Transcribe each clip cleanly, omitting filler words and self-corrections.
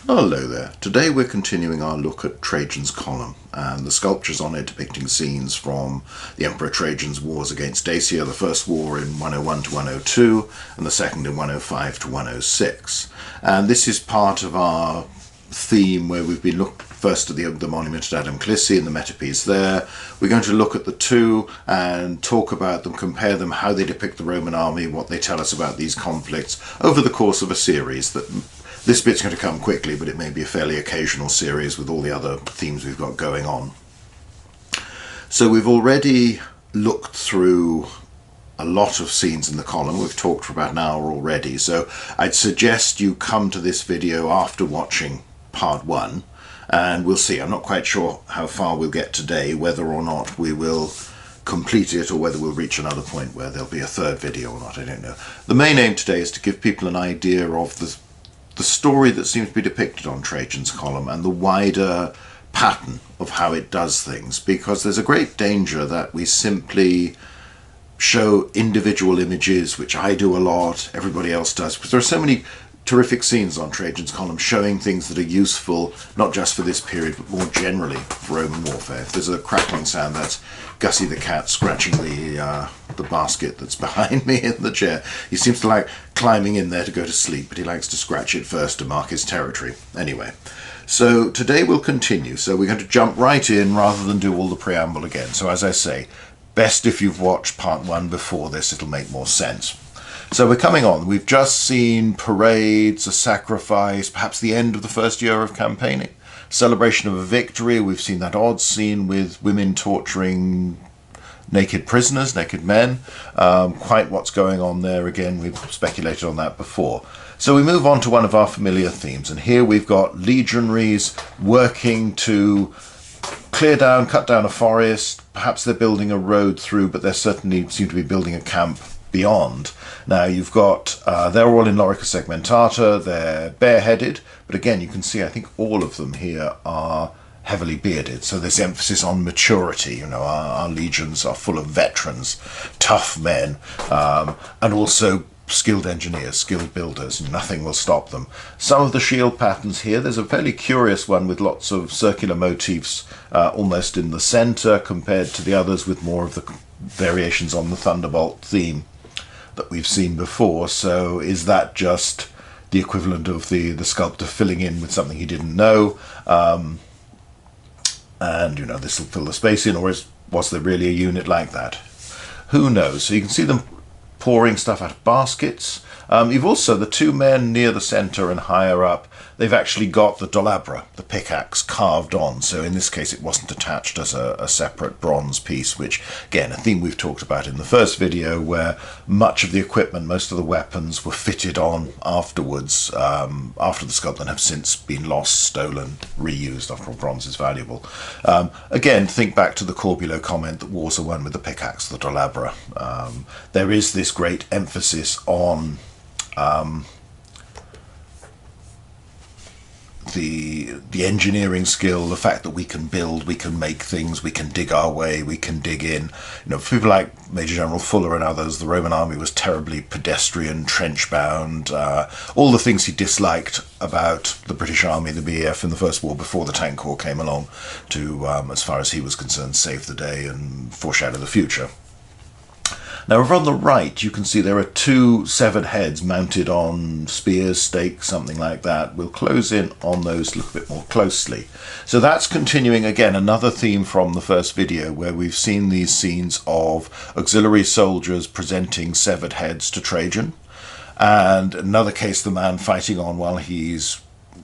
Hello there. Today we're continuing our look at Trajan's column and the sculptures on it depicting scenes from the Emperor Trajan's wars against Dacia, the first war in 101 to 102 and the second in 105 to 106. And this is part of our theme where we've been looking first at the monument at Adam Clissi and the metapiece there. We're going to look at the two and talk about them, compare them, how they depict the Roman army, what they tell us about these conflicts over the course of a series that this bit's going to come quickly, but it may be a fairly occasional series with all the other themes we've got going on. So we've already looked through a lot of scenes in the column. We've talked for about an hour already, so I'd suggest you come to this video after watching part one, and we'll see. I'm not quite sure how far we'll get today, whether or not we will complete it or whether we'll reach another point where there'll be a third video or not, I don't know. The main aim today is to give people an idea of the story that seems to be depicted on Trajan's column and the wider pattern of how it does things, because there's a great danger that we simply show individual images, which I do a lot, everybody else does, because there are so many terrific scenes on Trajan's column showing things that are useful not just for this period but more generally for Roman warfare. If there's a crackling sound, that's Gussie the cat scratching the basket that's behind me in the chair. He seems to like climbing in there to go to sleep, but he likes to scratch it first to mark his territory. Anyway, so today we'll continue. So we're going to jump right in rather than do all the preamble again. So as I say, best if you've watched part one before this, it'll make more sense. So we're coming on. We've just seen parades, a sacrifice, perhaps the end of the first year of campaigning, celebration of a victory. We've seen that odd scene with women torturing naked prisoners, naked men. Quite what's going on there. Again, we've speculated on that before. So we move on to one of our familiar themes, and here we've got legionaries working to clear down, cut down a forest. Perhaps they're building a road through, but they certainly seem to be building a camp beyond. Now you've got, they're all in Lorica segmentata, they're bareheaded, but again you can see I think all of them here are heavily bearded, so there's emphasis on maturity. You know, our legions are full of veterans, tough men, and also skilled engineers, skilled builders. Nothing will stop them. Some of the shield patterns here, there's a fairly curious one with lots of circular motifs almost in the center compared to the others with more of the variations on the Thunderbolt theme that we've seen before. So is that just the equivalent of the sculptor filling in with something he didn't know, and you know, this will fill the space in, or was there really a unit like that? Who knows? So you can see them pouring stuff out of baskets. You've also the two men near the center and higher up, they've actually got the dolabra, the pickaxe, carved on. So in this case it wasn't attached as a separate bronze piece, which again, a theme we've talked about in the first video, where much of the equipment, most of the weapons were fitted on afterwards, after the sculpture, and have since been lost, stolen, reused. After all, bronze is valuable. Again, think back to the Corbulo comment that wars are won with the pickaxe, the dolabra. There is this great emphasis on the engineering skill, the fact that we can build, we can make things, we can dig our way, we can dig in. You know, for people like Major General Fuller and others, the Roman army was terribly pedestrian, trench-bound, all the things he disliked about the British Army, the BEF in the First War before the Tank Corps came along to, as far as he was concerned, save the day and foreshadow the future. Now over on the right you can see there are two severed heads mounted on spears, stakes, something like that. We'll close in on those a little bit more closely. So that's continuing again another theme from the first video, where we've seen these scenes of auxiliary soldiers presenting severed heads to Trajan, and another case the man fighting on while he's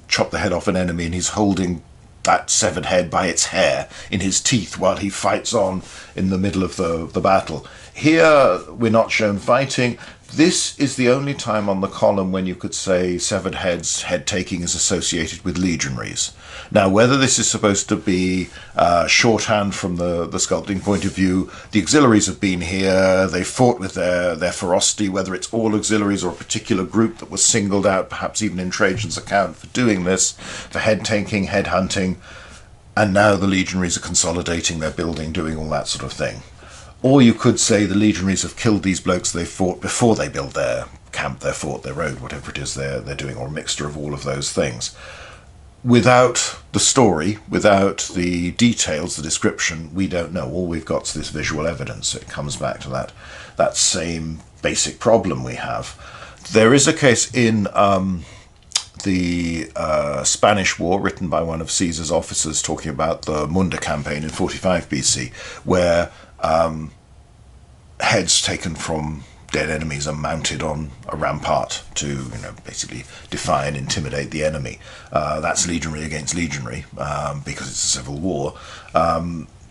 chopped the head off an enemy and he's holding that severed head by its hair in his teeth while he fights on in the middle of the battle. Here we're not shown fighting. This is the only time on the column when you could say severed heads, head taking is associated with legionaries. Now whether this is supposed to be shorthand from the sculpting point of view, the auxiliaries have been here, they fought with their ferocity, whether it's all auxiliaries or a particular group that was singled out, perhaps even in Trajan's account, for doing this, for head taking, head hunting, and now the legionaries are consolidating their building, doing all that sort of thing. Or you could say the legionaries have killed these blokes they fought before they build their camp, their fort, their road, whatever it is they're doing, or a mixture of all of those things. without the story, without the details, the description, we don't know. All we've got is this visual evidence. It comes back to that same basic problem we have. There is a case in the Spanish War, written by one of Caesar's officers, talking about the Munda campaign in 45 BC, where heads taken from dead enemies are mounted on a rampart to, basically defy and intimidate the enemy. That's legionary against legionary, because it's a civil war.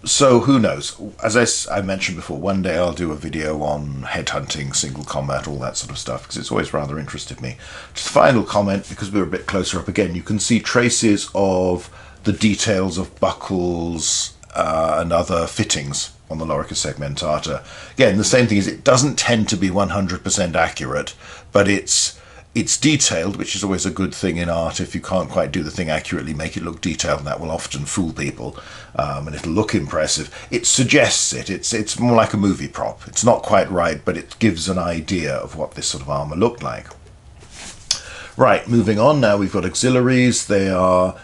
So who knows? As I mentioned before, one day I'll do a video on headhunting, single combat, all that sort of stuff, because it's always rather interested me. Just a final comment, because we're a bit closer up again, you can see traces of the details of buckles and other fittings on the lorica segmentata. Again, the same thing is, it doesn't tend to be 100% accurate, but it's detailed, which is always a good thing in art. If you can't quite do the thing accurately, make it look detailed, and that will often fool people, and it'll look impressive. It suggests it. It's more like a movie prop. It's not quite right, but it gives an idea of what this sort of armour looked like. Right, moving on now, we've got auxiliaries. They are,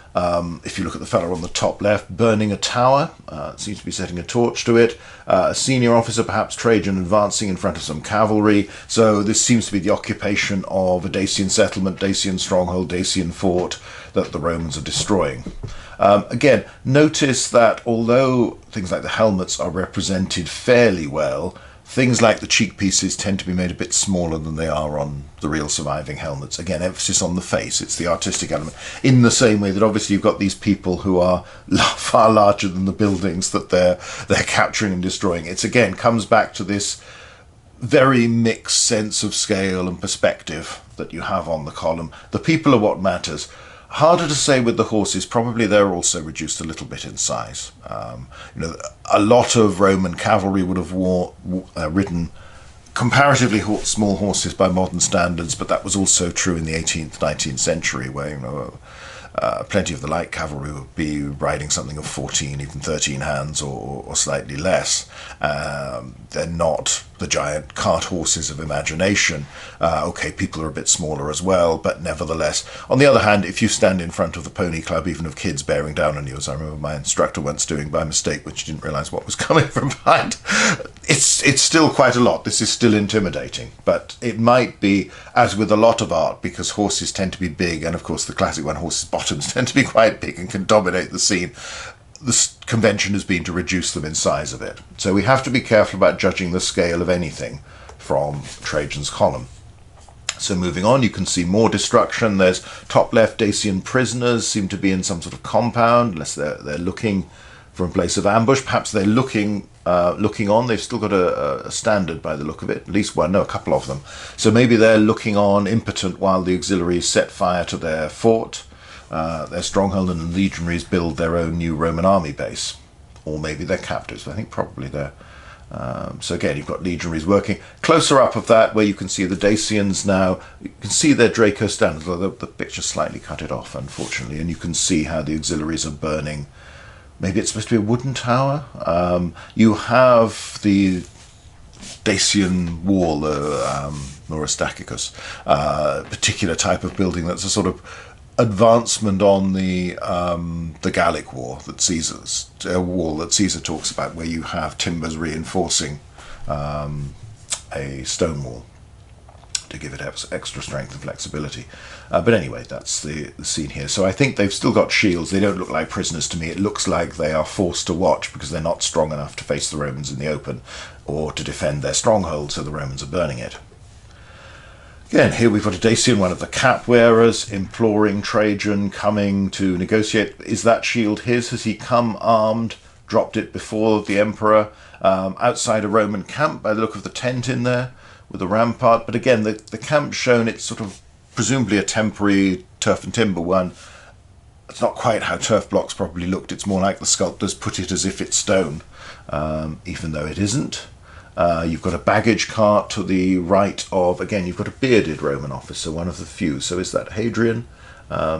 if you look at the fellow on the top left, burning a tower. Seems to be setting a torch to it. A senior officer, perhaps Trajan, advancing in front of some cavalry. So this seems to be the occupation of a Dacian settlement, Dacian stronghold, Dacian fort that the Romans are destroying. Again, notice that although things like the helmets are represented fairly well, things like the cheek pieces tend to be made a bit smaller than they are on the real surviving helmets. Again, emphasis on the face. It's the artistic element. In the same way that obviously you've got these people who are far larger than the buildings that they're capturing and destroying. It's again comes back to this very mixed sense of scale and perspective that you have on the column. The people are what matters. Harder to say with the horses. Probably they're also reduced a little bit in size. A lot of Roman cavalry would have ridden comparatively small horses by modern standards, but that was also true in the 18th, 19th century, where plenty of the light cavalry would be riding something of 14, even 13 hands or slightly less. They're not the giant cart horses of imagination. Okay, people are a bit smaller as well, but nevertheless. On the other hand, if you stand in front of the pony club, even of kids bearing down on you, as I remember my instructor once doing by mistake, which didn't realise what was coming from behind, it's still quite a lot. This is still intimidating, but it might be, as with a lot of art, because horses tend to be big, and of course the classic one, horses' bottoms tend to be quite big and can dominate the scene. The convention has been to reduce them in size a bit. So we have to be careful about judging the scale of anything from Trajan's column. So moving on, you can see more destruction. There's top left, Dacian prisoners seem to be in some sort of compound, unless they're looking for a place of ambush. Perhaps they're looking on. They've still got a standard by the look of it. At least one, no, a couple of them. So maybe they're looking on, impotent, while the auxiliaries set fire to their fort, their stronghold, and the legionaries build their own new Roman army base. Or maybe they're captives. I think probably they're... so again, you've got legionaries working. Closer up of that, where you can see the Dacians now, you can see their Draco standards, although the picture slightly cut it off, unfortunately, and you can see how the auxiliaries are burning. Maybe it's supposed to be a wooden tower. You have the Dacian wall, the Murastachicus, particular type of building that's a sort of advancement on the Gallic war that Caesar's wall that Caesar talks about, where you have timbers reinforcing a stone wall to give it extra strength and flexibility. But anyway, that's the scene here. So I think they've still got shields. They don't look like prisoners to me. It looks like they are forced to watch because they're not strong enough to face the Romans in the open or to defend their stronghold, so the Romans are burning it. Again, here we've got a Dacian, one of the cap wearers, imploring Trajan, coming to negotiate. Is that shield his? Has he come armed, dropped it before the emperor, outside a Roman camp by the look of the tent in there with a rampart? But again, the camp's shown, it's sort of presumably a temporary turf and timber one. It's not quite how turf blocks probably looked. It's more like the sculptors put it as if it's stone, even though it isn't. You've got a baggage cart to the right of, again, you've got a bearded Roman officer, one of the few. So is that Hadrian?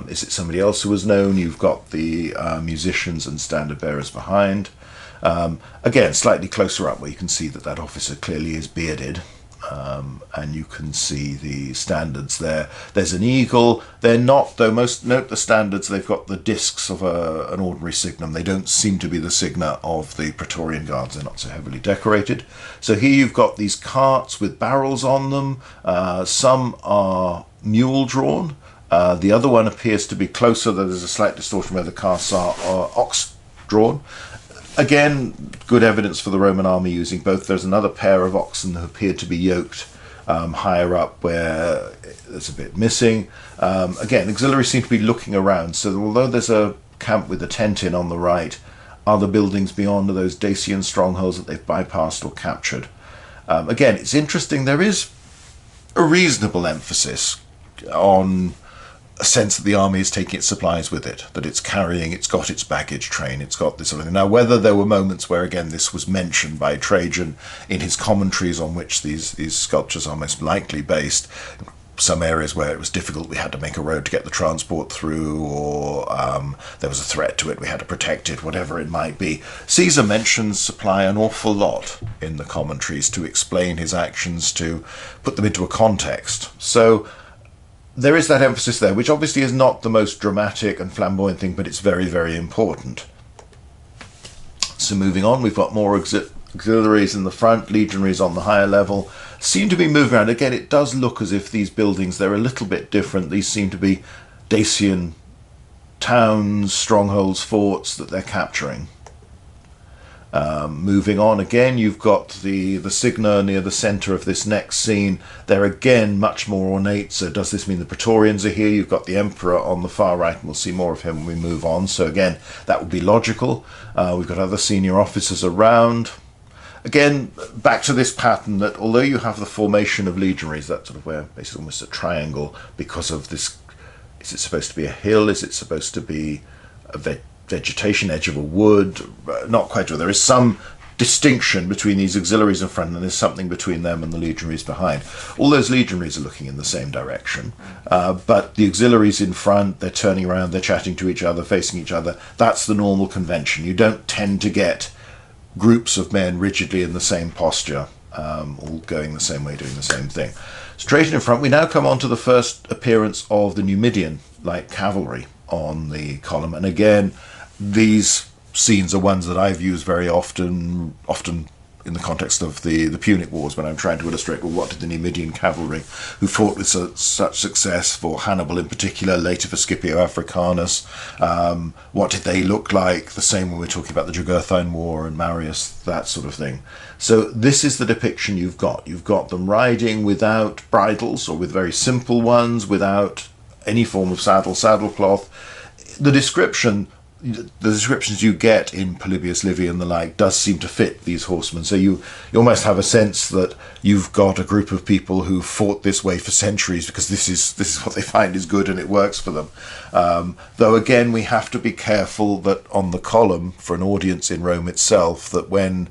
Is it somebody else who was known? You've got the musicians and standard bearers behind. Again, slightly closer up where you can see that officer clearly is bearded. and you can see the standards there. There's an eagle. They're not, though, note the standards, they've got the discs of an ordinary signum. They don't seem to be the signa of the Praetorian Guards. They're not so heavily decorated. So here you've got these carts with barrels on them. Some are mule drawn. The other one appears to be closer, though there's a slight distortion where the carts are ox drawn. Again, good evidence for the Roman army using both. There's another pair of oxen who appeared to be yoked higher up where there's a bit missing. Again, auxiliaries seem to be looking around. So although there's a camp with a tent in on the right, other buildings beyond are those Dacian strongholds that they've bypassed or captured. Again, it's interesting. There is a reasonable emphasis on a sense that the army is taking its supplies with it, that it's carrying, it's got its baggage train, it's got this sort of thing. Now, whether there were moments where, again, this was mentioned by Trajan in his commentaries on which these sculptures are most likely based, some areas where it was difficult, we had to make a road to get the transport through, or there was a threat to it, we had to protect it, whatever it might be. Caesar mentions supply an awful lot in the commentaries to explain his actions, to put them into a context. So there is that emphasis there, which obviously is not the most dramatic and flamboyant thing, but it's very, very important. So moving on, we've got more auxiliaries in the front, legionaries on the higher level, seem to be moving around. Again, it does look as if these buildings, they're a little bit different. These seem to be Dacian towns, strongholds, forts that they're capturing. Moving on again, you've got the signa near the centre of this next scene. They're again much more ornate. So does this mean the Praetorians are here? You've got the emperor on the far right, and we'll see more of him when we move on. So again, that would be logical. We've got other senior officers around. Again, back to this pattern that although you have the formation of legionaries, that's sort of where basically almost a triangle because of this. Is it supposed to be a hill? Is it supposed to be a vegetation, edge of a wood? Not quite sure. There is some distinction between these auxiliaries in front, and there's something between them and the legionaries behind. All those legionaries are looking in the same direction, but the auxiliaries in front, they're turning around, they're chatting to each other, facing each other. That's the normal convention. You don't tend to get groups of men rigidly in the same posture, all going the same way, doing the same thing. Straight in front, we now come on to the first appearance of the Numidian light cavalry on the column, and again, these scenes are ones that I've used very often in the context of the Punic Wars, when I'm trying to illustrate, well, what did the Numidian cavalry, who fought with such success for Hannibal in particular, later for Scipio Africanus, what did they look like? The same when we're talking about the Jugurthine War and Marius, that sort of thing. So this is the depiction you've got. You've got them riding without bridles, or with very simple ones, without any form of saddlecloth. The descriptions you get in Polybius Livy and the like does seem to fit these horsemen. So you almost have a sense that you've got a group of people who fought this way for centuries because this is what they find is good and it works for them. Though again, we have to be careful that on the column, for an audience in Rome itself, that when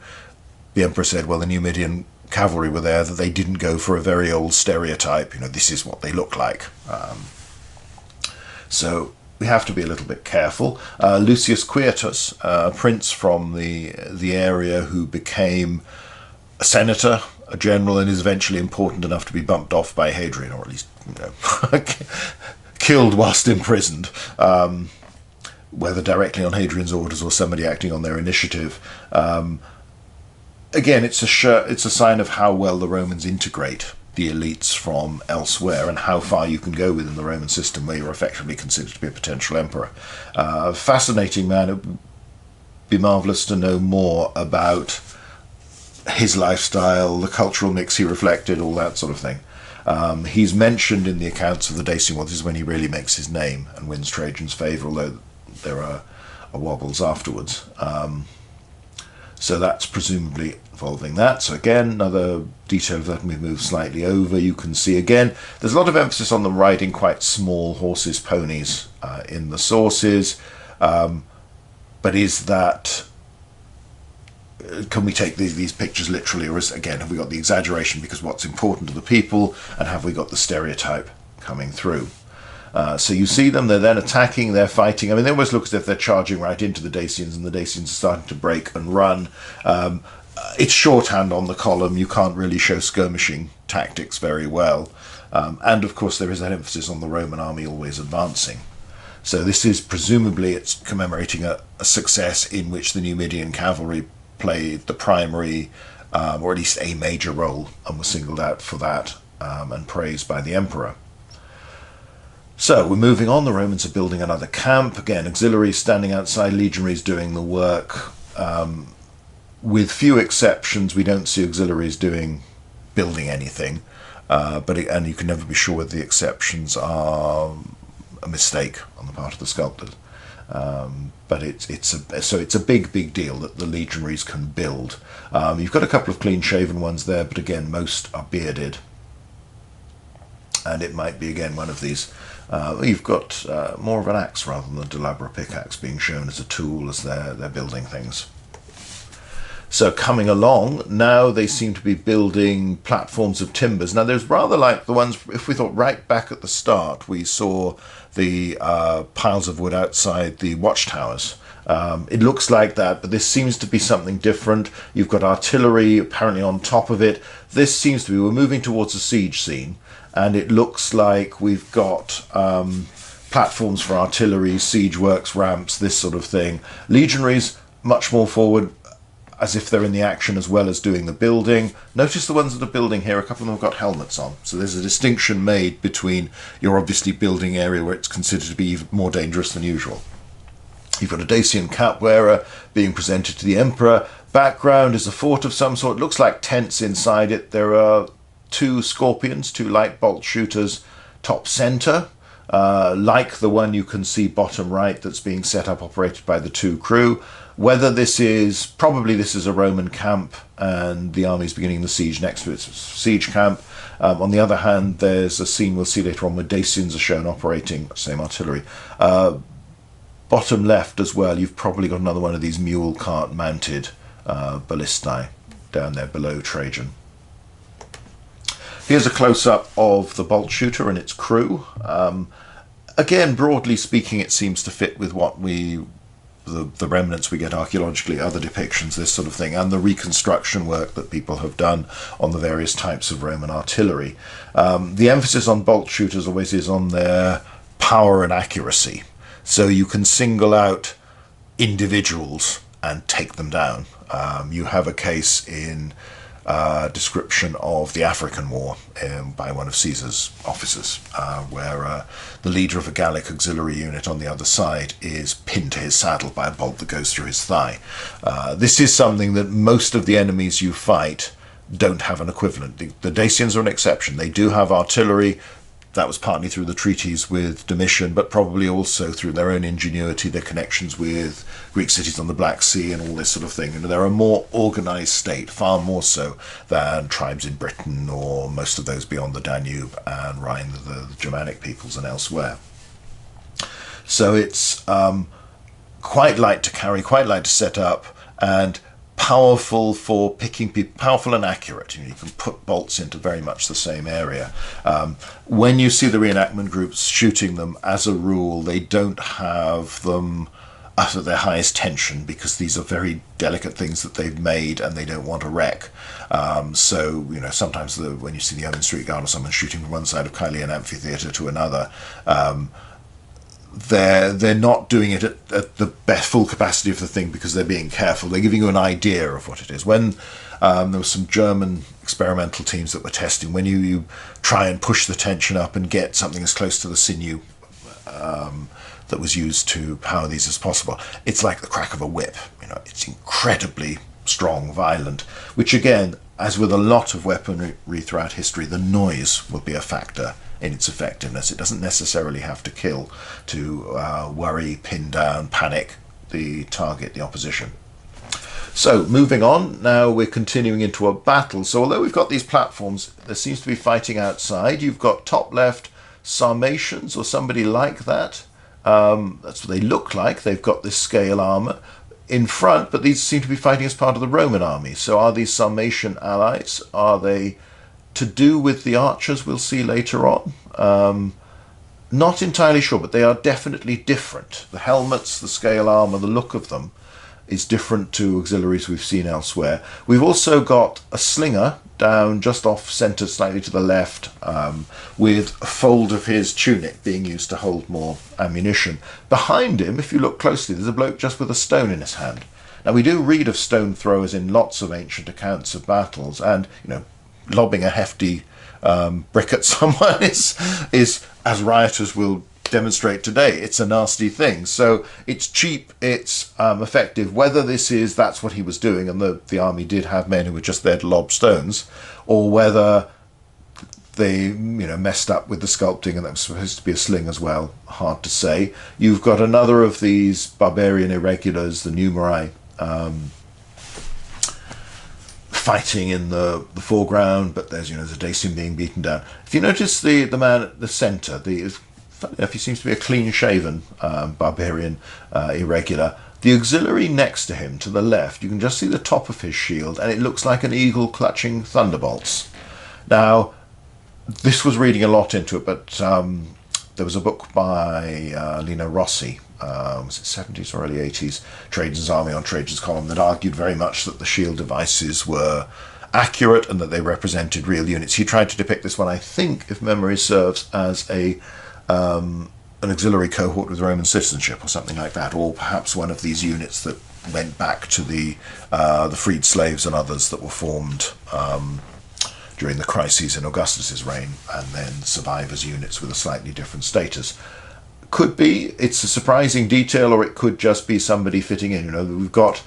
the emperor said, well, the Numidian cavalry were there, that they didn't go for a very old stereotype, this is what they look like. So we have to be a little bit careful. Lucius Quietus, a prince from the area who became a senator, a general, and is eventually important enough to be bumped off by Hadrian, or at least killed whilst imprisoned, whether directly on Hadrian's orders or somebody acting on their initiative. Again, it's a sign of how well the Romans integrate the elites from elsewhere and how far you can go within the Roman system where you're effectively considered to be a potential emperor. Fascinating man. It would be marvellous to know more about his lifestyle, the cultural mix he reflected, all that sort of thing. He's mentioned in the accounts of the Dacian Wars. This is when he really makes his name and wins Trajan's favour, although there are wobbles afterwards. So that's presumably involving that. So again, another detail of that, we move slightly over. You can see again, there's a lot of emphasis on them riding quite small horses, ponies in the sources. But is that, can we take these pictures literally, or again, have we got the exaggeration because what's important to the people, and have we got the stereotype coming through? So you see them, they're then attacking, they're fighting. I mean, they almost look as if they're charging right into the Dacians, and the Dacians are starting to break and run. it's shorthand on the column. You can't really show skirmishing tactics very well. And of course there is that emphasis on the Roman army always advancing. So this is presumably, it's commemorating a success in which the Numidian cavalry played the primary, or at least a major role, and was singled out for that and praised by the emperor. So we're moving on. The Romans are building another camp. Again, auxiliaries standing outside, legionaries doing the work. With few exceptions, we don't see auxiliaries building anything. And you can never be sure whether the exceptions are a mistake on the part of the sculptors. But it's a big deal that the legionaries can build. You've got a couple of clean-shaven ones there, but again, most are bearded. And it might be, again, one of these. You've got more of an axe rather than a Delabra pickaxe being shown as a tool as they're building things. So coming along, now they seem to be building platforms of timbers. Now there's rather like the ones, if we thought right back at the start, we saw the piles of wood outside the watchtowers. It looks like that, but this seems to be something different. You've got artillery apparently on top of it. This seems to be, we're moving towards a siege scene, and it looks like we've got platforms for artillery, siege works, ramps, this sort of thing. Legionaries much more forward, as if they're in the action as well as doing the building. Notice the ones that are building here, a couple of them have got helmets on. So there's a distinction made between your obviously building area where it's considered to be even more dangerous than usual. You've got a Dacian cap wearer being presented to the emperor. Background is a fort of some sort. It looks like tents inside it. There are two scorpions, two light bolt shooters, top center. Like the one you can see bottom right that's being set up, operated by the two crew. Whether this is, probably this is a Roman camp and the army's beginning the siege next to its siege camp. On the other hand, there's a scene we'll see later on where Dacians are shown operating, same artillery. Bottom left as well, you've probably got another one of these mule cart mounted ballistae down there below Trajan. Here's a close-up of the bolt shooter and its crew. Again, broadly speaking, it seems to fit with what the remnants we get archaeologically, other depictions, this sort of thing, and the reconstruction work that people have done on the various types of Roman artillery. The emphasis on bolt shooters always is on their power and accuracy. So you can single out individuals and take them down. You have a case in description of the African War by one of Caesar's officers, where the leader of a Gallic auxiliary unit on the other side is pinned to his saddle by a bolt that goes through his thigh. This is something that most of the enemies you fight don't have an equivalent. The Dacians are an exception. They do have artillery. That was partly through the treaties with Domitian, but probably also through their own ingenuity, their connections with Greek cities on the Black Sea and all this sort of thing. They're a more organised state, far more so than tribes in Britain or most of those beyond the Danube and Rhine, the Germanic peoples and elsewhere. So it's quite light to carry, quite light to set up, and powerful for picking people, powerful and accurate. You can put bolts into very much the same area. When you see the reenactment groups shooting them, as a rule, they don't have them at their highest tension because these are very delicate things that they've made and they don't want to wreck. So, sometimes when you see the Yeoman Street Guard or someone shooting from one side of Caelian Amphitheatre to another, they're not doing it at the best full capacity of the thing because they're being careful. They're giving you an idea of what it is. When there were some German experimental teams that were testing, when you try and push the tension up and get something as close to the sinew that was used to power these as possible, it's like the crack of a whip. It's incredibly strong, violent, which again, as with a lot of weaponry throughout history, the noise will be a factor in its effectiveness. It doesn't necessarily have to kill to worry, pin down, panic the target, the opposition. So moving on, now we're continuing into a battle. So although we've got these platforms, there seems to be fighting outside. You've got top left Sarmatians or somebody like that. That's what they look like. They've got this scale armour in front, but these seem to be fighting as part of the Roman army. So are these Sarmatian allies? Are they to do with the archers we'll see later on? Not entirely sure, but they are definitely different. The helmets, the scale armour, the look of them is different to auxiliaries we've seen elsewhere. We've also got a slinger down just off centre, slightly to the left, with a fold of his tunic being used to hold more ammunition. Behind him, if you look closely, there's a bloke just with a stone in his hand. Now, we do read of stone throwers in lots of ancient accounts of battles, and, lobbing a hefty brick at someone is, as rioters will demonstrate today, it's a nasty thing. So it's cheap, it's effective. Whether that's what he was doing, and the army did have men who were just there to lob stones, or whether they messed up with the sculpting and that was supposed to be a sling as well, hard to say. You've got another of these barbarian irregulars, the numeri, fighting in the foreground, but there's a Dacian being beaten down. If you notice the man at the centre, funny enough, he seems to be a clean-shaven barbarian irregular. The auxiliary next to him, to the left, you can just see the top of his shield, and it looks like an eagle clutching thunderbolts. Now, this was reading a lot into it, but there was a book by Lino Rossi, was it 70s or early 80s, Trajan's Army on Trajan's Column, that argued very much that the shield devices were accurate and that they represented real units. He tried to depict this one, I think, if memory serves, as an auxiliary cohort with Roman citizenship or something like that, or perhaps one of these units that went back to the freed slaves and others that were formed during the crises in Augustus's reign, and then survivors units with a slightly different status. Could be, it's a surprising detail, or it could just be somebody fitting in. We've got,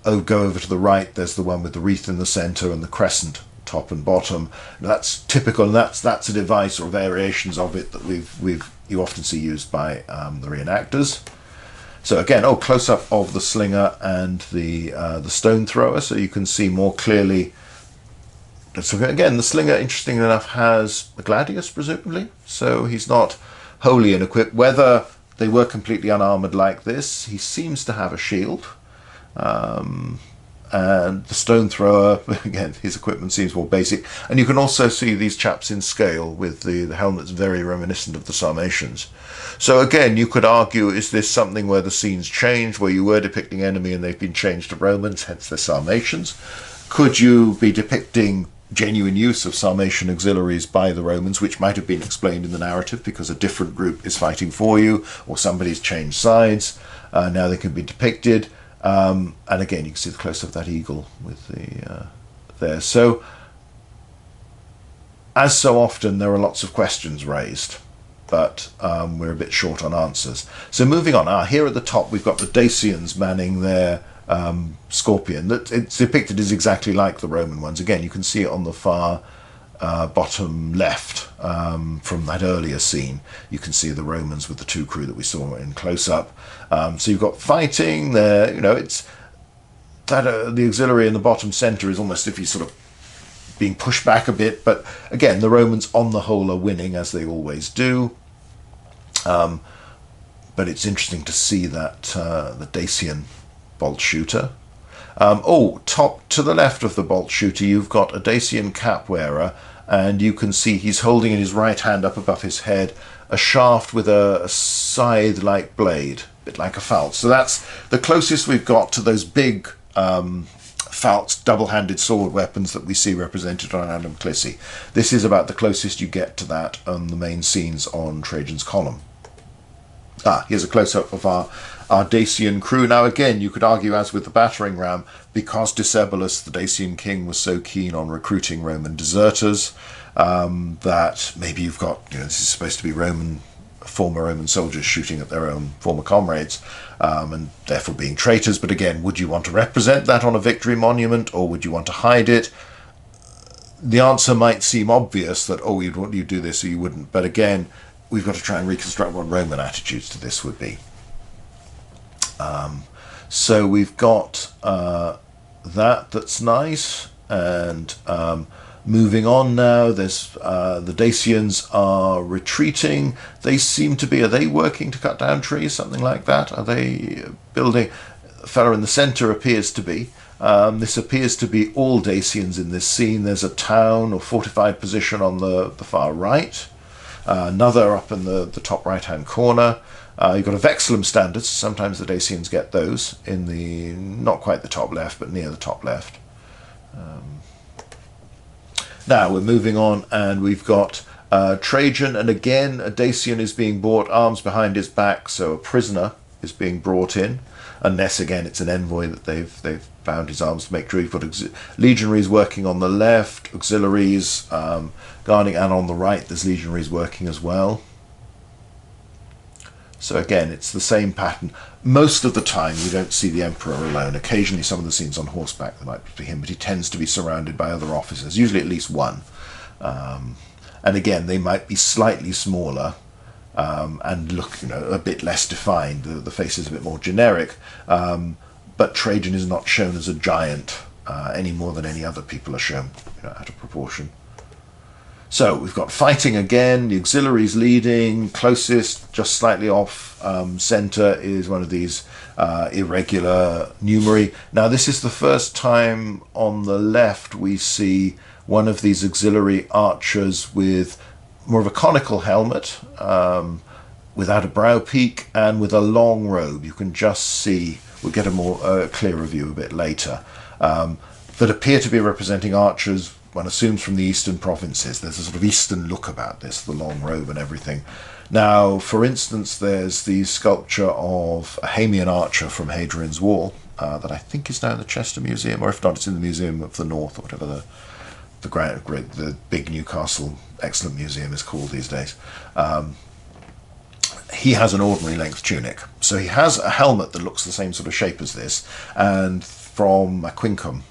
go over to the right, there's the one with the wreath in the centre and the crescent top and bottom. That's typical, and that's a device or variations of it that you often see used by the reenactors. So again, close up of the slinger and the stone thrower, so you can see more clearly. So again, the slinger, interestingly enough, has a gladius presumably, so he's not wholly unequipped. Whether they were completely unarmoured like this, he seems to have a shield. And the stone thrower, again, his equipment seems more basic. And you can also see these chaps in scale with the helmets very reminiscent of the Sarmatians. So again, you could argue, is this something where the scenes change, where you were depicting enemy and they've been changed to Romans, hence the Sarmatians? Could you be depicting genuine use of Sarmatian auxiliaries by the Romans, which might have been explained in the narrative because a different group is fighting for you, or somebody's changed sides? Now they can be depicted. And again, you can see the close-up of that eagle with there. So, as so often, there are lots of questions raised, but we're a bit short on answers. So moving on, here at the top we've got the Dacians manning their scorpion. That it's depicted as exactly like the Roman ones. Again, you can see it on the far bottom left from that earlier scene. You can see the Romans with the two crew that we saw in close-up. So you've got fighting there. It's that the auxiliary in the bottom centre is almost if he's sort of being pushed back a bit. But again, the Romans on the whole are winning, as they always do. But it's interesting to see that the Dacian bolt shooter. Top to the left of the bolt shooter, you've got a Dacian cap wearer, and you can see he's holding in his right hand up above his head a shaft with a scythe-like blade, a bit like a falx. So that's the closest we've got to those big falx, double-handed sword weapons that we see represented on Adam Clissi. This is about the closest you get to that on the main scenes on Trajan's Column. Here's a close-up of our Dacian crew. Now again, you could argue, as with the battering ram, because Decebalus, the Dacian king, was so keen on recruiting Roman deserters, that maybe you've got, this is supposed to be former Roman soldiers shooting at their own former comrades, and therefore being traitors. But again, would you want to represent that on a victory monument, or would you want to hide it? The answer might seem obvious that, you'd do this or you wouldn't. But again, we've got to try and reconstruct what Roman attitudes to this would be. So we've got that's nice, and moving on now, there's the Dacians are retreating. They seem to be, are they working to cut down trees, something like that? Are they building? The fellow in the centre appears to be. This appears to be all Dacians in this scene. There's a town or fortified position on the far right, another up in the top right-hand corner. You've got a vexillum standard. Sometimes the Dacians get those in the, not quite the top left, but near the top left. Now we're moving on, and we've got Trajan, and again a Dacian is being brought, arms behind his back, so a prisoner is being brought in, unless again it's an envoy that they've bound his arms to make sure. You've got legionaries working on the left, auxiliaries guarding, and on the right there's legionaries working as well. So again, it's the same pattern. Most of the time you don't see the emperor alone. Occasionally some of the scenes on horseback there might be him, but he tends to be surrounded by other officers, usually at least one. And again, they might be slightly smaller and look, a bit less defined. The face is a bit more generic, but Trajan is not shown as a giant any more than any other people are shown, out of proportion. So we've got fighting again, the auxiliaries leading, closest, just slightly off centre is one of these irregular numeri. Now this is the first time on the left we see one of these auxiliary archers with more of a conical helmet, without a brow peak, and with a long robe. You can just see, we'll get a more clearer view a bit later, that appear to be representing archers, one assumes, from the eastern provinces. There's a sort of eastern look about this, the long robe and everything. Now, for instance, there's the sculpture of a Hamian archer from Hadrian's Wall that I think is now in the Chester Museum, or if not, it's in the Museum of the North, or whatever the big Newcastle excellent museum is called these days. He has an ordinary length tunic, so he has a helmet that looks the same sort of shape as this, and from Aquincum